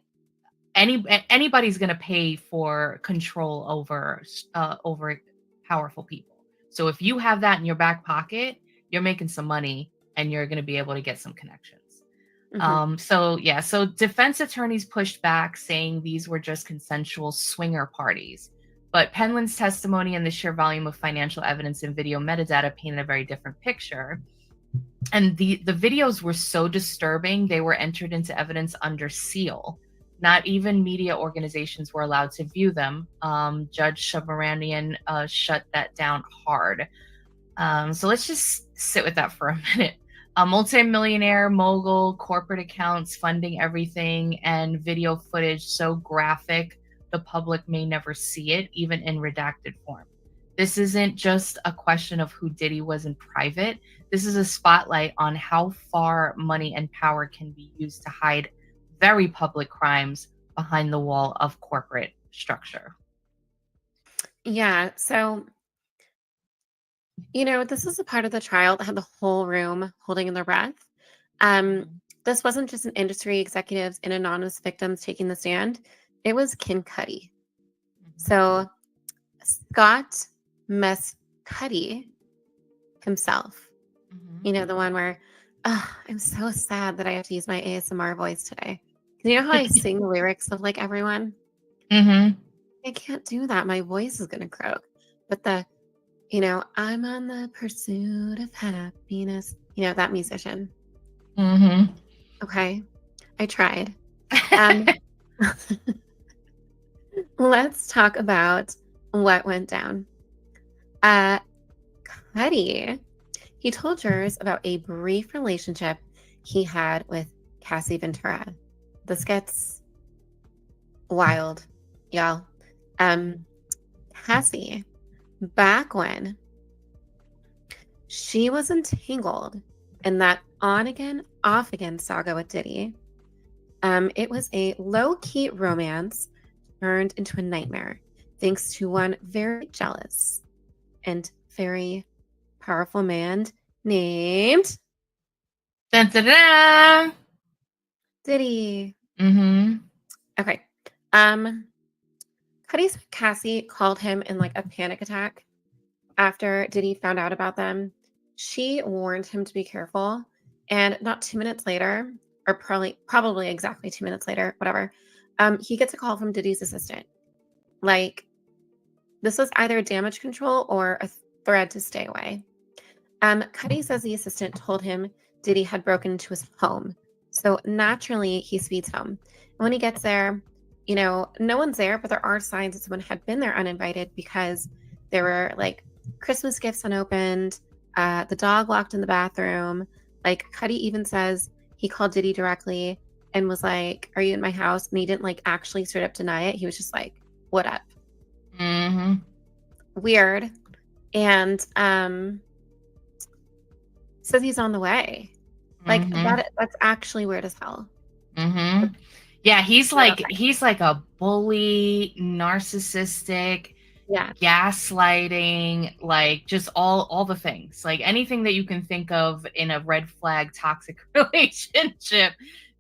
anybody's going to pay for control over powerful people. So if you have that in your back pocket, you're making some money and you're going to be able to get some connections. So defense attorneys pushed back, saying these were just consensual swinger parties. But Penland's testimony and the sheer volume of financial evidence and video metadata painted a very different picture. And the videos were so disturbing, they were entered into evidence under seal. Not even media organizations were allowed to view them. Judge Subramanian shut that down hard. So let's just sit with that for a minute. A multimillionaire, mogul, corporate accounts funding everything, and video footage so graphic the public may never see it, even in redacted form. This isn't just a question of who Diddy was in private. This is a spotlight on how far money and power can be used to hide very public crimes behind the wall of corporate structure. Yeah, so, this is a part of the trial that had the whole room holding their breath. this wasn't just an industry executives and anonymous victims taking the stand. It was Ken Cuddy. So Scott Mescuddy himself, you know, the one where, I'm so sad that I have to use my ASMR voice today. You know how I sing the lyrics of like everyone? Mm-hmm. I can't do that. My voice is going to croak. But you know, I'm on the pursuit of happiness. You know, that musician. Mm-hmm. Okay. I tried. Let's talk about what went down. Cuddy, he told jurors about a brief relationship he had with Cassie Ventura. This gets wild, y'all. Cassie, back when she was entangled in that on again, off again saga with Diddy, it was a low-key romance turned into a nightmare thanks to one very jealous and very powerful man named Dun, dun, dun. Diddy. Mm-hmm. Okay. Cuddy's Cassie called him in like a panic attack after Diddy found out about them. She warned him to be careful, and not 2 minutes later, or probably exactly 2 minutes later, whatever, he gets a call from Diddy's assistant. Like, this was either damage control or a threat to stay away. Cuddy says the assistant told him Diddy had broken into his home. So naturally, he speeds home. And when he gets there, you know, no one's there, but there are signs that someone had been there uninvited because there were like Christmas gifts unopened, the dog locked in the bathroom. Like, Cuddy even says he called Diddy directly and was like, "Are you in my house?" And he didn't like actually straight up deny it. He was just like, "What up?" Mm-hmm. Weird. And says he's on the way. Like, Mm-hmm. that's actually weird as hell. Mm-hmm. Yeah, he's like a bully, narcissistic, Yeah. gaslighting, like just all the things. Like anything that you can think of in a red flag toxic relationship,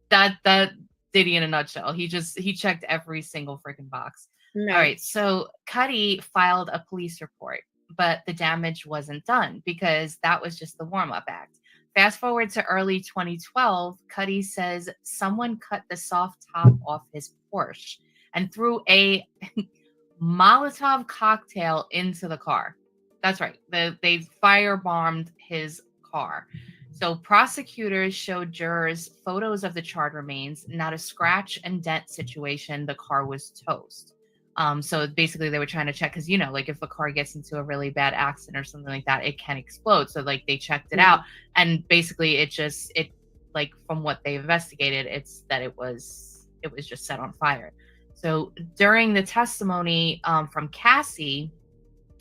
that Diddy in a nutshell. He checked every single freaking box. Right. All right, so Cuddy filed a police report, but the damage wasn't done because that was just the warm-up act. Fast forward to early 2012, Cuddy says someone cut the soft top off his Porsche and threw a Molotov cocktail into the car. That's right. They firebombed his car. So prosecutors showed jurors photos of the charred remains, not a scratch and dent situation. The car was toast. So basically they were trying to check because, you know, like if a car gets into a really bad accident or something like that, it can explode. So like they checked it out, and basically it like from what they investigated, it's that it was just set on fire. So during the testimony from Cassie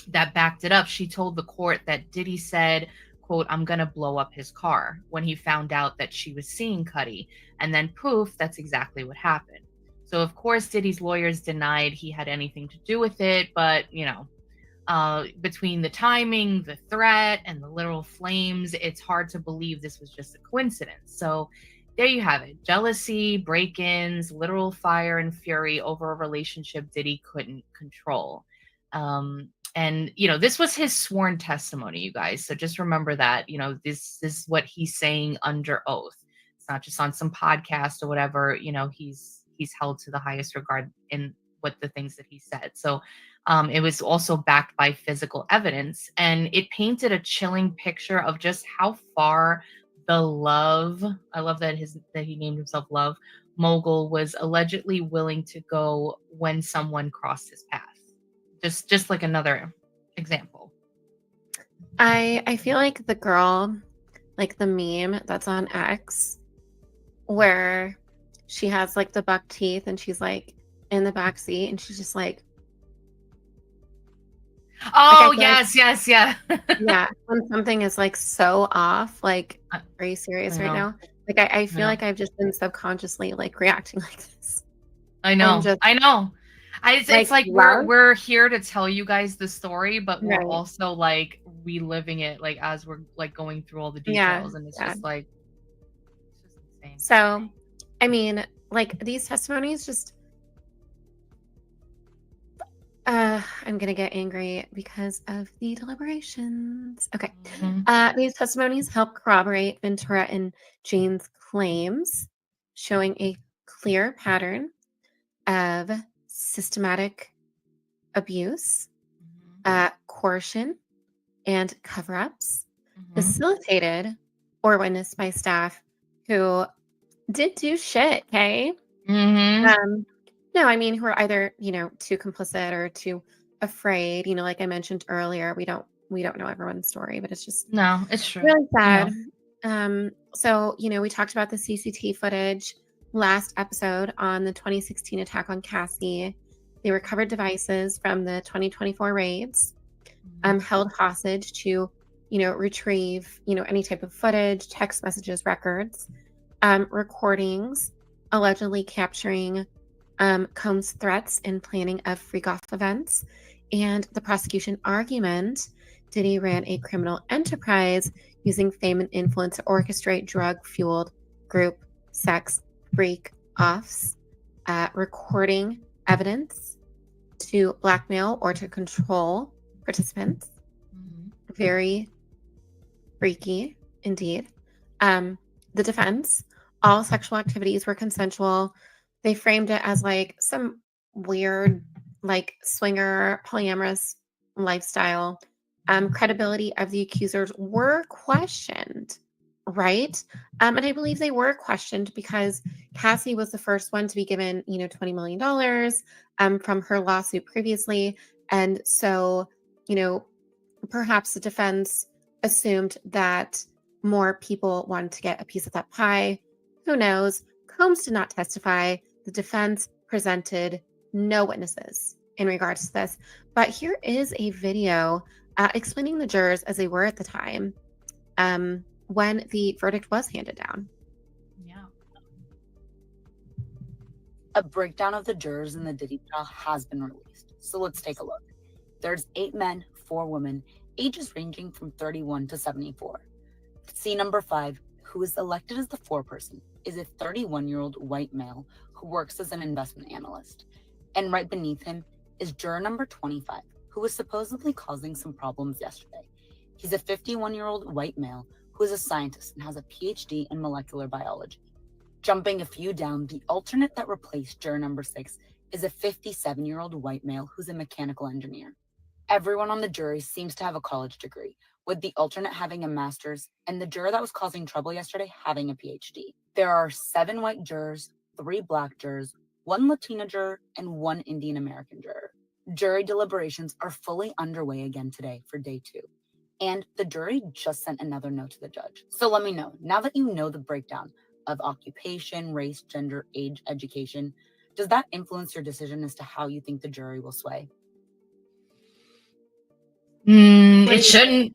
that backed it up, she told the court that Diddy said, quote, "I'm going to blow up his car," when he found out that she was seeing Cuddy. And then poof, that's exactly what happened. So, of course, Diddy's lawyers denied he had anything to do with it. But, you know, between the timing, the threat, and the literal flames, it's hard to believe this was just a coincidence. So there you have it. Jealousy, break-ins, literal fire and fury over a relationship Diddy couldn't control. And, you know, this was his sworn testimony, you guys. So just remember that, you know, this is what he's saying under oath. It's not just on some podcast or whatever. You know, he's held to the highest regard in what the things that he said. So it was also backed by physical evidence, and it painted a chilling picture of just how far the Love, I love that he named himself Love, mogul was allegedly willing to go when someone crossed his path. Just like another example. I feel like the girl, like the meme that's on X, where she has like the buck teeth and she's like in the back seat and she's just like, oh, like, yes, yeah. Yeah, when something is like so off, like, are you serious right now? Like, I feel like I've just been subconsciously like reacting like this. I know. It's like we're here to tell you guys the story, but we're also like reliving it, like as we're like going through all the details, and it's just like, it's just So, I mean, like these testimonies just I'm gonna get angry because of the deliberations. Okay. These testimonies help corroborate Ventura and Jane's claims, showing a clear pattern of systematic abuse, coercion, and cover-ups, facilitated or witnessed by staff who did do shit, okay? No, I mean, who are either, too complicit or too afraid. Like I mentioned earlier, we don't know everyone's story, but it's just No, it's true. really sad. So, we talked about the CCT footage last episode on the 2016 attack on Cassie. They recovered devices from the 2024 raids, held hostage to, retrieve, any type of footage, text messages, records, recordings, allegedly capturing Combs' threats and planning of freak-off events. And the prosecution argument, Diddy ran a criminal enterprise using fame and influence to orchestrate drug-fueled group sex freak-offs, recording evidence to blackmail or to control participants. Very freaky indeed. The defense, all sexual activities were consensual. They framed it as like some weird, like swinger, polyamorous lifestyle. Credibility of the accusers were questioned, right? And I believe they were questioned because Cassie was the first one to be given, $20 million from her lawsuit previously. And so, perhaps the defense assumed that more people wanted to get a piece of that pie. Who knows? Combs did not testify. The defense presented no witnesses in regards to this. But here is a video explaining the jurors as they were at the time when the verdict was handed down. Yeah. A breakdown of the jurors in the Diddy trial has been released. So let's take a look. There's 8 men, 4 women, ages ranging from 31 to 74. Scene number 5, who is elected as the foreperson, is a 31-year-old white male who works as an investment analyst. And right beneath him is juror number 25, who was supposedly causing some problems yesterday. He's a 51-year-old white male who is a scientist and has a PhD in molecular biology. Jumping a few down, the alternate that replaced juror number 6 is a 57-year-old white male who's a mechanical engineer. Everyone on the jury seems to have a college degree, with the alternate having a master's and the juror that was causing trouble yesterday having a PhD. There are 7 white jurors, 3 black jurors, 1 Latina juror, and 1 Indian American juror. Jury deliberations are fully underway again today for day 2. And the jury just sent another note to the judge. So let me know, now that you know the breakdown of occupation, race, gender, age, education, does that influence your decision as to how you think the jury will sway? It shouldn't.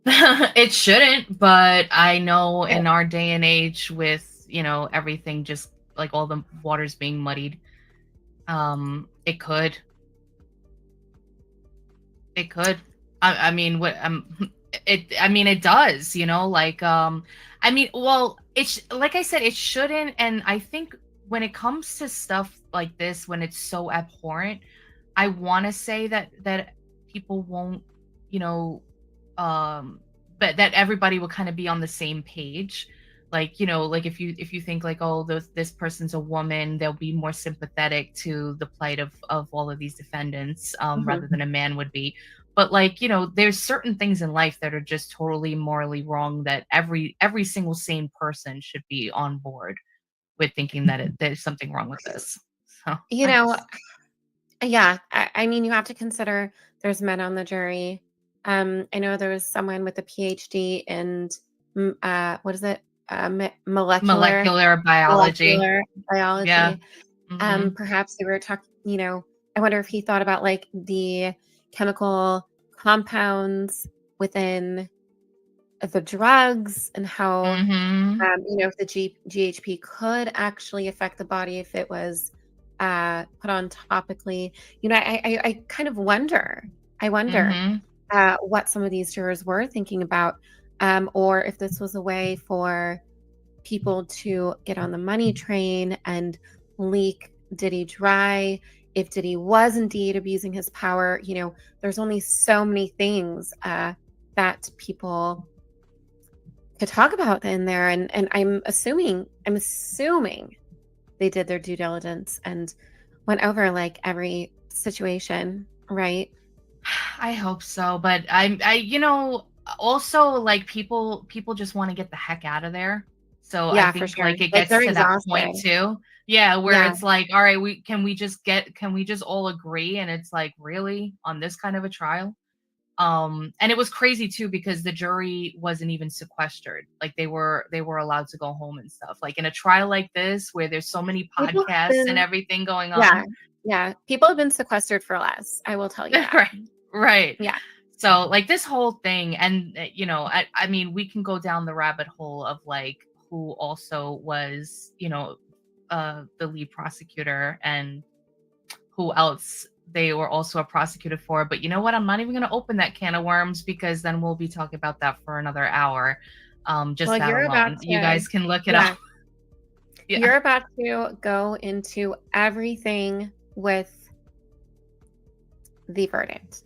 It shouldn't, but I know in our day and age with, everything just like all the waters being muddied, it could. It could. I mean, it does, well, it's like I said, it shouldn't. And I think when it comes to stuff like this, when it's so abhorrent, I want to say that people won't, but that everybody will kind of be on the same page. Like, like if you think like, oh, this person's a woman, they'll be more sympathetic to the plight of all of these defendants, rather than a man would be. But like, there's certain things in life that are just totally morally wrong that every single sane person should be on board with thinking that there's something wrong with this. So, yeah, I mean, you have to consider there's men on the jury. I know there was someone with a PhD in what is it? Molecular biology. Yeah. Perhaps they were talking, I wonder if he thought about like the chemical compounds within the drugs and how, if the GHP could actually affect the body if it was put on topically. I kind of wonder. What some of these jurors were thinking about, or if this was a way for people to get on the money train and leak Diddy dry. If Diddy was indeed abusing his power, there's only so many things that people could talk about in there. And I'm assuming they did their due diligence and went over like every situation, right? I hope so, but also like people just want to get the heck out of there. So I Yeah, for think sure. like it Like, gets they're to that point exhausted. too. Yeah, where Yeah. it's like, all right, can we just all agree? And it's like, really, on this kind of a trial? And it was crazy too because the jury wasn't even sequestered. Like they were allowed to go home and stuff. Like in a trial like this where there's so many People have podcasts and been, everything going yeah, on. yeah. People have been sequestered for less. I will tell you that. Right. Right. Yeah. So like this whole thing, and I mean, we can go down the rabbit hole of like who also was, the lead prosecutor and who else they were also a prosecutor for. But you know what? I'm not even going to open that can of worms because then we'll be talking about that for another hour. Just Well, that you're about alone. You to, guys can look it yeah, up. Yeah. you're about to go into everything with the verdict.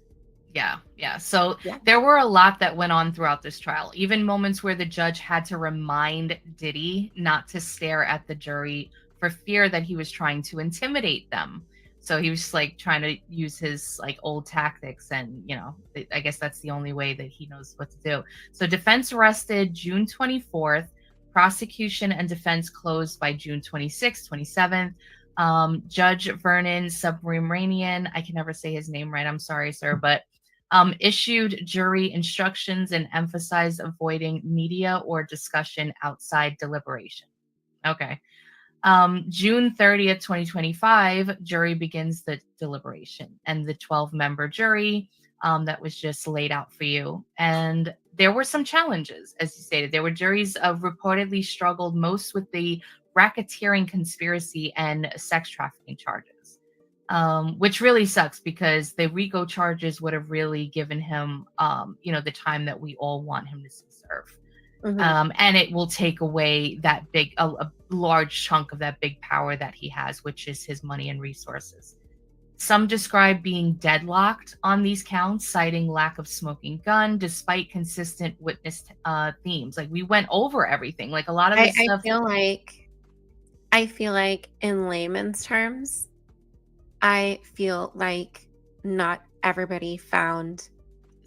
Yeah. So Yeah. there were a lot that went on throughout this trial, even moments where the judge had to remind Diddy not to stare at the jury for fear that he was trying to intimidate them. So he was like trying to use his like old tactics, and I guess that's the only way that he knows what to do. So defense rested June 24th, prosecution and defense closed by June 26th, 27th. Judge Vernon Subramanian, I can never say his name right, I'm sorry, sir, but issued jury instructions and emphasized avoiding media or discussion outside deliberation. Okay. June 30th, 2025, jury begins the deliberation and the 12-member jury that was just laid out for you. And there were some challenges, as you stated. There were juries reportedly struggled most with the racketeering conspiracy and sex trafficking charges, which really sucks because the RICO charges would have really given him, the time that we all want him to serve. And it will take away that a large chunk of that big power that he has, which is his money and resources. Some describe being deadlocked on these counts, citing lack of smoking gun, despite consistent witness themes. Like we went over everything. Like a lot of this stuff. I feel like in layman's terms, I feel like not everybody found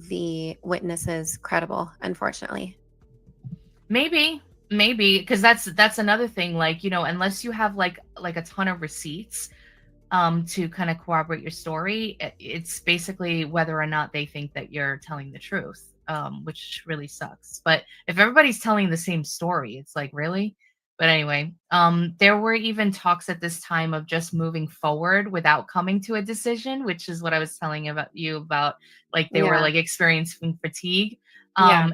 the witnesses credible, unfortunately. Maybe, because that's another thing. Like, unless you have like a ton of receipts to kind of corroborate your story, it's basically whether or not they think that you're telling the truth, which really sucks. But if everybody's telling the same story, it's like, really? But anyway, there were even talks at this time of just moving forward without coming to a decision, which is what I was telling you about. Like they were like experiencing fatigue.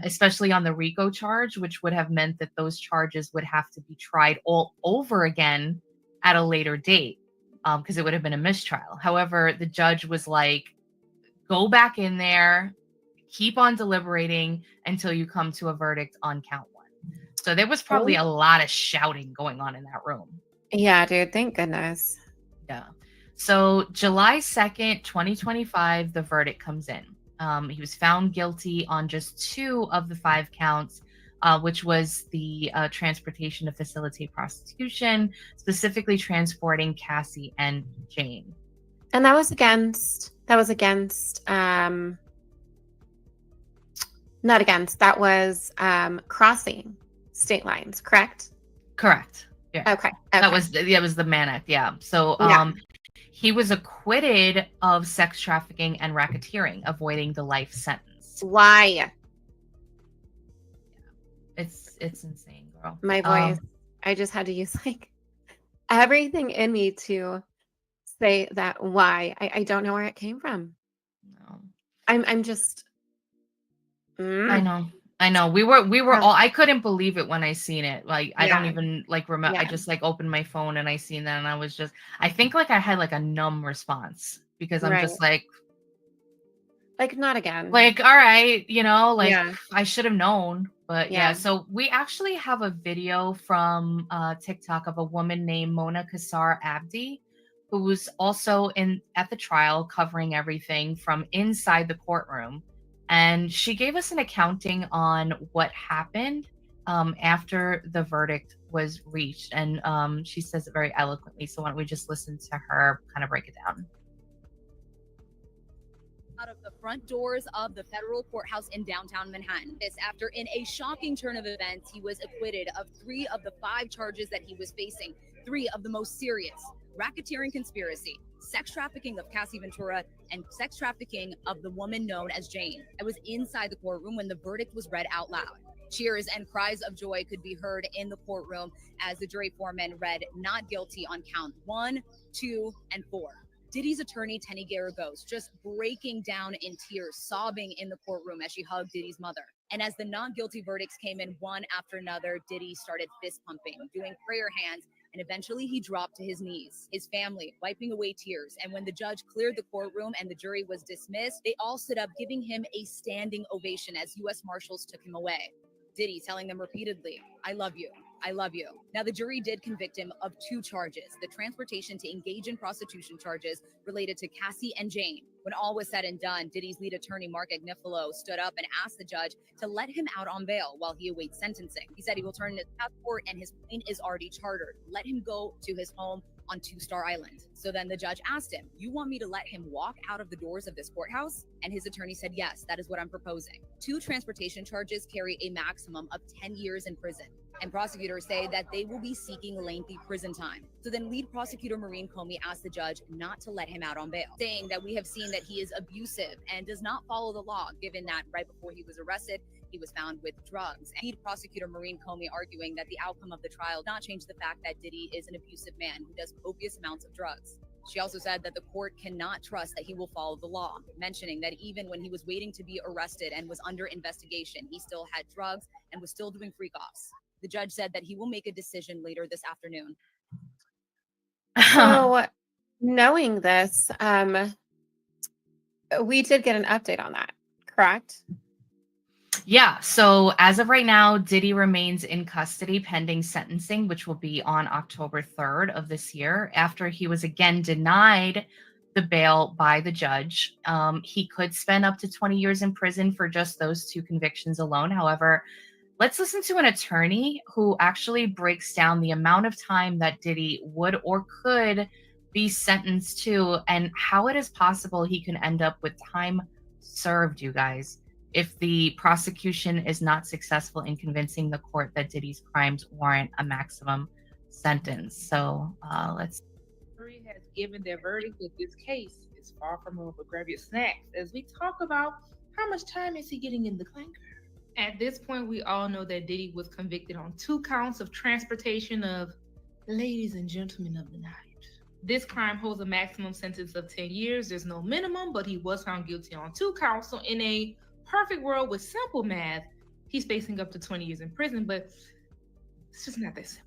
Especially on the RICO charge, which would have meant that those charges would have to be tried all over again at a later date, because it would have been a mistrial. However, the judge was like, go back in there, keep on deliberating until you come to a verdict on count one. So there was probably a lot of shouting going on in that room. Yeah, dude, thank goodness. Yeah. So July 2nd, 2025, the verdict comes in. He was found guilty on just 2 of the 5 counts, which was the transportation to facilitate prostitution, specifically transporting Cassie and Jane. And that was against that was crossing state lines, correct? Correct. Yeah. Okay. That was the Mann Act. Yeah. So he was acquitted of sex trafficking and racketeering, avoiding the life sentence. Why? It's insane, girl. My voice. I just had to use like everything in me to say that why. I don't know where it came from. No. I'm just I know. We were all, I couldn't believe it when I seen it. Like I don't even like remember. I just like opened my phone and I seen that and I was just, I think like I had like a numb response because I'm just like not again. Like, all right, like I should have known. But yeah, so we actually have a video from TikTok of a woman named Mona Kassar Abdi, who was also at the trial covering everything from inside the courtroom. And she gave us an accounting on what happened after the verdict was reached. And she says it very eloquently. So why don't we just listen to her kind of break it down? Out of the front doors of the federal courthouse in downtown Manhattan. This after, in a shocking turn of events, he was acquitted of 3 of the 5 charges that he was facing, 3 of the most serious: racketeering conspiracy, sex trafficking of Cassie Ventura, and sex trafficking of the woman known as Jane. I was inside the courtroom when the verdict was read out loud. Cheers and cries of joy could be heard in the courtroom as the jury foreman read not guilty on count 1, 2, and 4. Diddy's attorney, Tenny Garagos, just breaking down in tears, sobbing in the courtroom as she hugged Diddy's mother. And as the not guilty verdicts came in one after another, Diddy started fist pumping, doing prayer hands, and eventually he dropped to his knees, his family wiping away tears. And when the judge cleared the courtroom and the jury was dismissed, they all stood up, giving him a standing ovation as U.S. Marshals took him away. Diddy telling them repeatedly, "I love you. I love you." Now, the jury did convict him of 2 charges: the transportation to engage in prostitution charges related to Cassie and Jane. When all was said and done, Diddy's lead attorney, Mark Agnifilo, stood up and asked the judge to let him out on bail while he awaits sentencing. He said he will turn in his passport and his plane is already chartered. Let him go to his home on Two-Star Island. So then the judge asked him, "You want me to let him walk out of the doors of this courthouse?" And his attorney said, "Yes, that is what I'm proposing." 2 transportation charges carry a maximum of 10 years in prison. And prosecutors say that they will be seeking lengthy prison time. So then lead prosecutor Maureen Comey asked the judge not to let him out on bail, saying that we have seen that he is abusive and does not follow the law, given that right before he was arrested, he was found with drugs. And lead prosecutor Maureen Comey arguing that the outcome of the trial did not change the fact that Diddy is an abusive man who does copious amounts of drugs. She also said that the court cannot trust that he will follow the law, mentioning that even when he was waiting to be arrested and was under investigation, he still had drugs and was still doing freak-offs. The judge said that he will make a decision later this afternoon. So, knowing this, we did get an update on that, correct? Yeah. So as of right now, Diddy remains in custody pending sentencing, which will be on October 3rd of this year, after he was again denied the bail by the judge. He could spend up to 20 years in prison for just those 2 convictions alone. However, let's listen to an attorney who actually breaks down the amount of time that Diddy would or could be sentenced to and how it is possible he can end up with time served, you guys, if the prosecution is not successful in convincing the court that Diddy's crimes warrant a maximum sentence. So let's. The jury has given their verdict that this case is far from over. Grab your snacks as we talk about how much time is he getting in the clanker. At this point, we all know that Diddy was convicted on 2 counts of transportation of ladies and gentlemen of the night. This crime holds a maximum sentence of 10 years. There's no minimum, but he was found guilty on 2 counts. So in a perfect world with simple math, he's facing up to 20 years in prison, but it's just not that simple.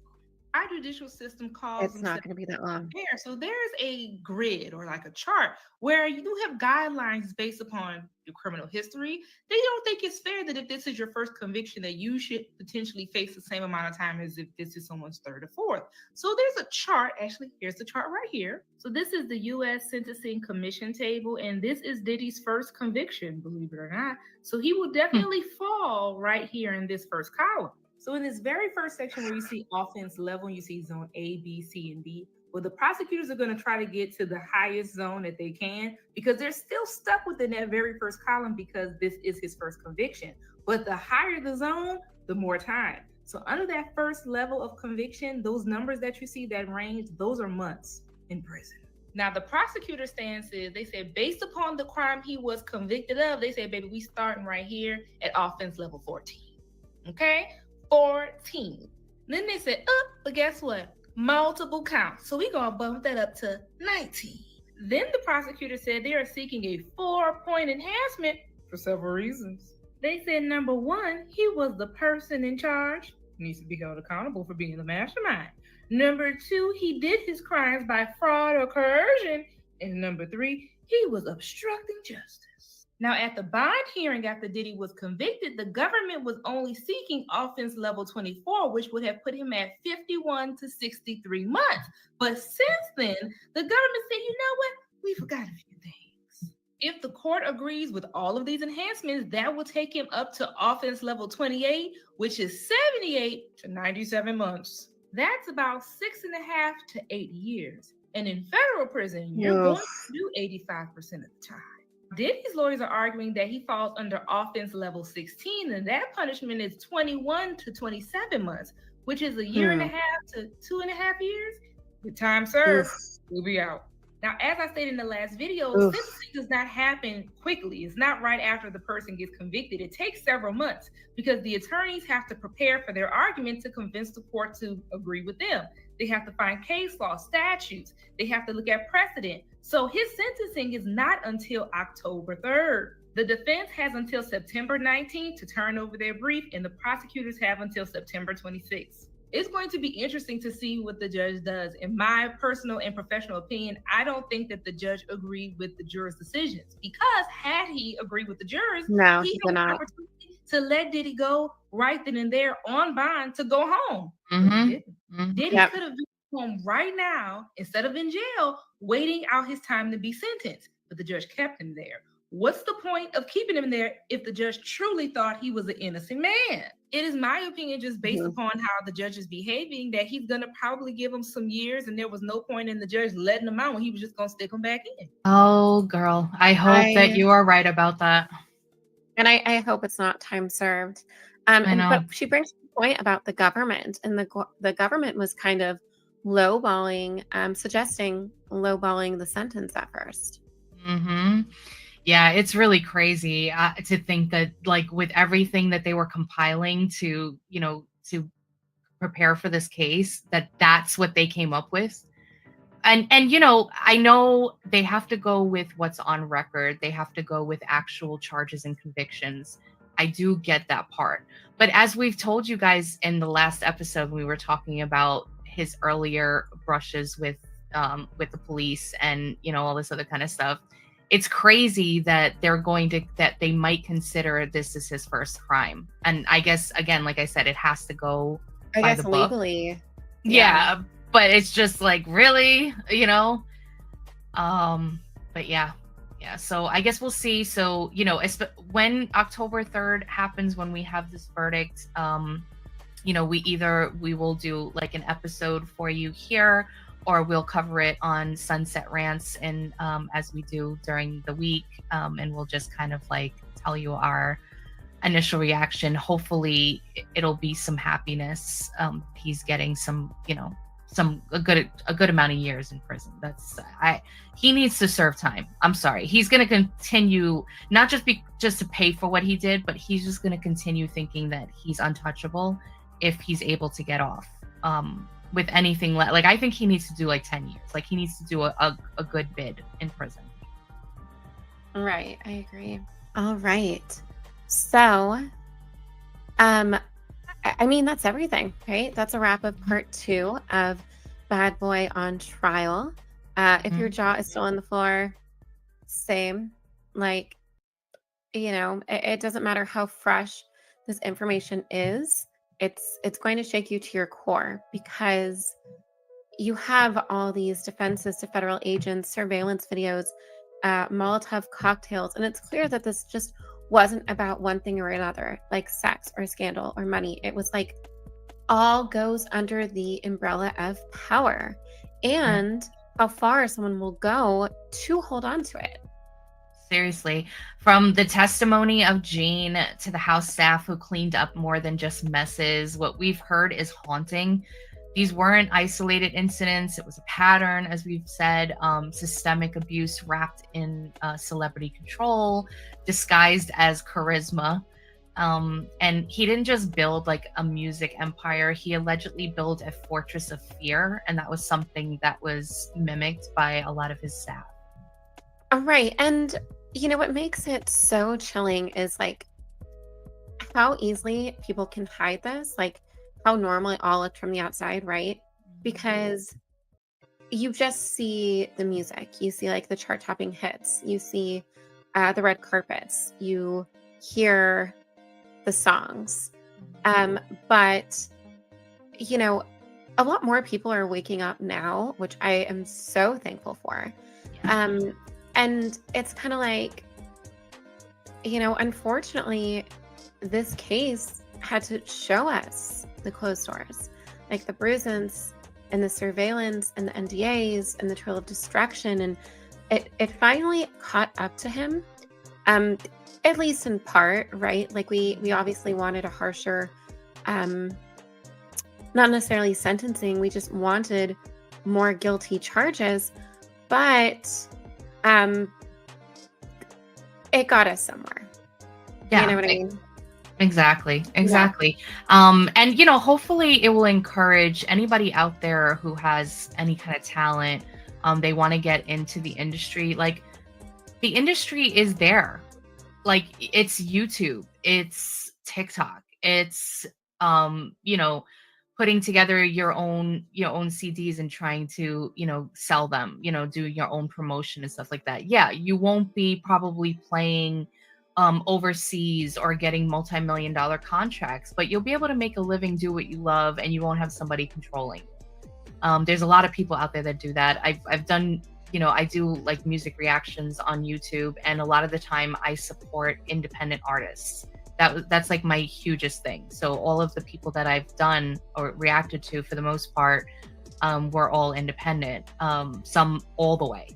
Our judicial system calls It's not going to be that long. So there's a grid or like a chart where you do have guidelines based upon your criminal history. They don't think it's fair that if this is your first conviction that you should potentially face the same amount of time as if this is someone's 3rd or 4th. So there's a chart. Actually, here's the chart right here. So this is the U.S. Sentencing Commission table, and this is Diddy's first conviction, believe it or not. So he will definitely fall right here in this first column. So in this very first section where you see offense level, you see zone A, B, C, and D, well, the prosecutors are going to try to get to the highest zone that they can because they're still stuck within that very first column because this is his first conviction. But the higher the zone, the more time. So under that first level of conviction, those numbers that you see, that range, those are months in prison. Now, the prosecutor stance is, they said, based upon the crime he was convicted of, they said, baby, we starting right here at offense level 14. Okay? 14. Then they said, but guess what? Multiple counts. So we're going to bump that up to 19. Then the prosecutor said they are seeking a 4-point enhancement for several reasons. They said, number 1, he was the person in charge. He needs to be held accountable for being the mastermind. Number 2, he did his crimes by fraud or coercion. And number 3, he was obstructing justice. Now, at the bond hearing after Diddy was convicted, the government was only seeking offense level 24, which would have put him at 51 to 63 months. But since then, the government said, you know what? We forgot a few things. If the court agrees with all of these enhancements, that will take him up to offense level 28, which is 78 to 97 months. That's about 6.5 to 8 years. And in federal prison, you're going to do 85% of the time. Diddy's lawyers are arguing that he falls under offense level 16, and that punishment is 21 to 27 months, which is a year and a half to 2.5 years. With time served, we'll be out. Now, as I stated in the last video, sentencing does not happen quickly. It's not right after the person gets convicted. It takes several months because the attorneys have to prepare for their argument to convince the court to agree with them. They have to find case law, statutes. They have to look at precedent. So his sentencing is not until October 3rd. The defense has until September 19th to turn over their brief, and the prosecutors have until September 26th. It's going to be interesting to see what the judge does. In my personal and professional opinion, I don't think that the judge agreed with the jurors' decisions, because had he agreed with the jurors, he had an opportunity to let Diddy go right then and there on bond to go home. Diddy could have been home right now instead of in jail, waiting out his time to be sentenced, but the judge kept him there. What's the point of keeping him there if the judge truly thought he was an innocent man? It is my opinion, just based upon how the judge is behaving, that he's going to probably give him some years, and there was no point in the judge letting him out when he was just going to stick him back in. Oh, girl. I hope that you are right about that. And I hope it's not time served. But she brings up a point about the government, and the government was kind of lowballing, suggesting lowballing the sentence at first. Yeah, it's really crazy to think that, like, with everything that they were compiling to, to prepare for this case, that's what they came up with. And I know they have to go with what's on record. They have to go with actual charges and convictions. I do get that part. But as we've told you guys in the last episode, we were talking about his earlier brushes with the police and, all this other kind of stuff. It's crazy that they might consider this as his first crime. And I guess, again, like I said, it has to go by the book. Legally. Yeah, but it's just like, really, but yeah. So I guess we'll see. So, when October 3rd happens, when we have this verdict, we will do like an episode for you here, or we'll cover it on Sunset Rants and as we do during the week, and we'll just kind of like tell you our initial reaction. Hopefully it'll be some happiness. He's getting some, a good amount of years in prison. He needs to serve time. I'm sorry. He's going to continue, not just to pay for what he did, but he's just going to continue thinking that he's untouchable if he's able to get off. With anything like, I think he needs to do like 10 years. Like, he needs to do a good bid in prison. Right. I agree. All right. So, that's everything, right? That's a wrap of part 2 of Bad Boy on Trial. If your jaw is still on the floor, same. Like, it doesn't matter how fresh this information is. It's going to shake you to your core, because you have all these defenses to federal agents, surveillance videos, Molotov cocktails, and it's clear that this just wasn't about one thing or another, like sex or scandal or money. It was like all goes under the umbrella of power and how far someone will go to hold on to it. Seriously, from the testimony of Gene to the house staff who cleaned up more than just messes, what we've heard is haunting. These weren't isolated incidents. It was a pattern, as we've said, systemic abuse wrapped in celebrity control, disguised as charisma. And he didn't just build like a music empire. He allegedly built a fortress of fear. And that was something that was mimicked by a lot of his staff. All right. And what makes it so chilling is like how easily people can hide this, like how normal it all looked from the outside, right? Because you just see the music, you see like the chart topping hits, you see the red carpets, you hear the songs. But, you know, a lot more people are waking up now, which I am so thankful for. And it's kind of like, you know, unfortunately, this case had to show us the closed doors, like the bruises and the surveillance and the NDAs and the trail of destruction. And it finally caught up to him, at least in part, right? Like we obviously wanted a harsher, not necessarily sentencing. We just wanted more guilty charges, but it got us somewhere. Yeah, you know what I mean? Exactly. And, you know, hopefully it will encourage anybody out there who has any kind of talent. They want to get into the industry. Like, the industry is there. Like, it's YouTube, it's TikTok, it's, you know, putting together your own CDs and trying to, you know, sell them, you know, do your own promotion and stuff like that. Yeah, you won't be probably playing overseas or getting multi-million-dollar contracts, but you'll be able to make a living, do what you love, and you won't have somebody controlling. There's a lot of people out there that do that. I've done, you know, I do like music reactions on YouTube, and a lot of the time I support independent artists. That's like my hugest thing. So all of the people that I've done or reacted to, for the most part, were all independent, some all the way.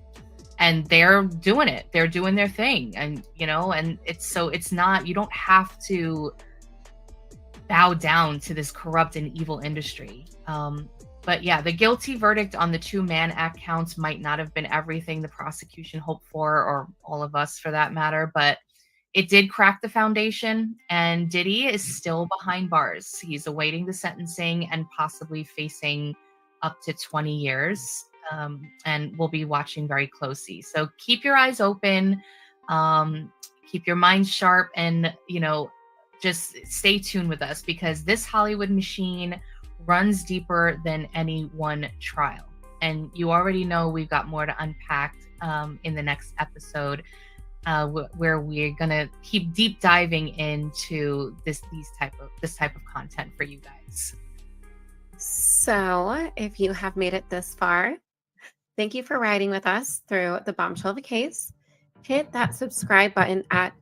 And they're doing it. They're doing their thing. And, you know, and it's not, you don't have to bow down to this corrupt and evil industry. But yeah, the guilty verdict on the 2 Mann Act counts might not have been everything the prosecution hoped for, or all of us for that matter, but it did crack the foundation, and Diddy is still behind bars. He's awaiting the sentencing and possibly facing up to 20 years. And we'll be watching very closely. So keep your eyes open, keep your mind sharp, and, you know, just stay tuned with us, because this Hollywood machine runs deeper than any one trial. And you already know we've got more to unpack in the next episode, where we're gonna keep deep diving into this type of content for you guys. So if you have made it this far, thank you for riding with us through the bombshell of a case. Hit that subscribe button at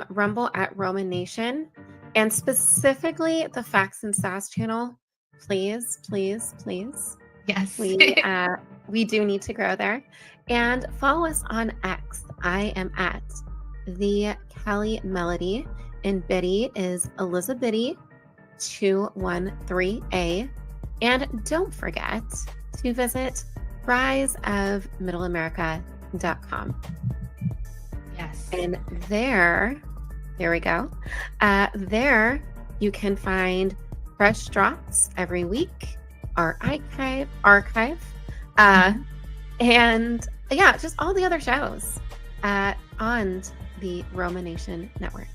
Rumble at Roman Nation, and specifically the Facts and Sass channel. Please, please, please. Yes. We do need to grow there. And follow us on X. I am at the Kelly Melody, and Biddy is Elizabeth 213A. And don't forget to visit riseofmiddleamerica.com. Yes. And there we go. There you can find fresh drops every week, our archive, and yeah, just all the other shows on the Roma Nation Network.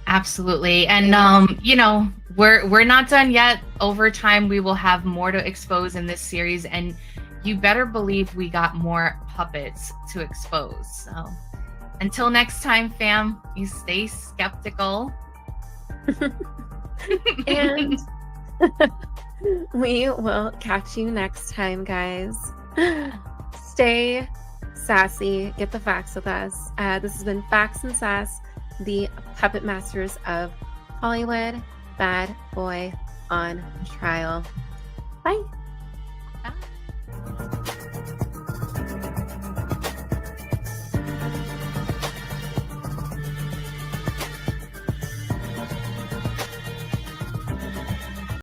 Absolutely. And you know, we're not done yet. Over time, we will have more to expose in this series, and you better believe we got more puppets to expose. So until next time, fam, you stay skeptical. And we will catch you next time, guys. Stay sassy. Get the facts with us. This has been Facts and Sass, the puppet masters of Hollywood. Bad boy on trial. Bye.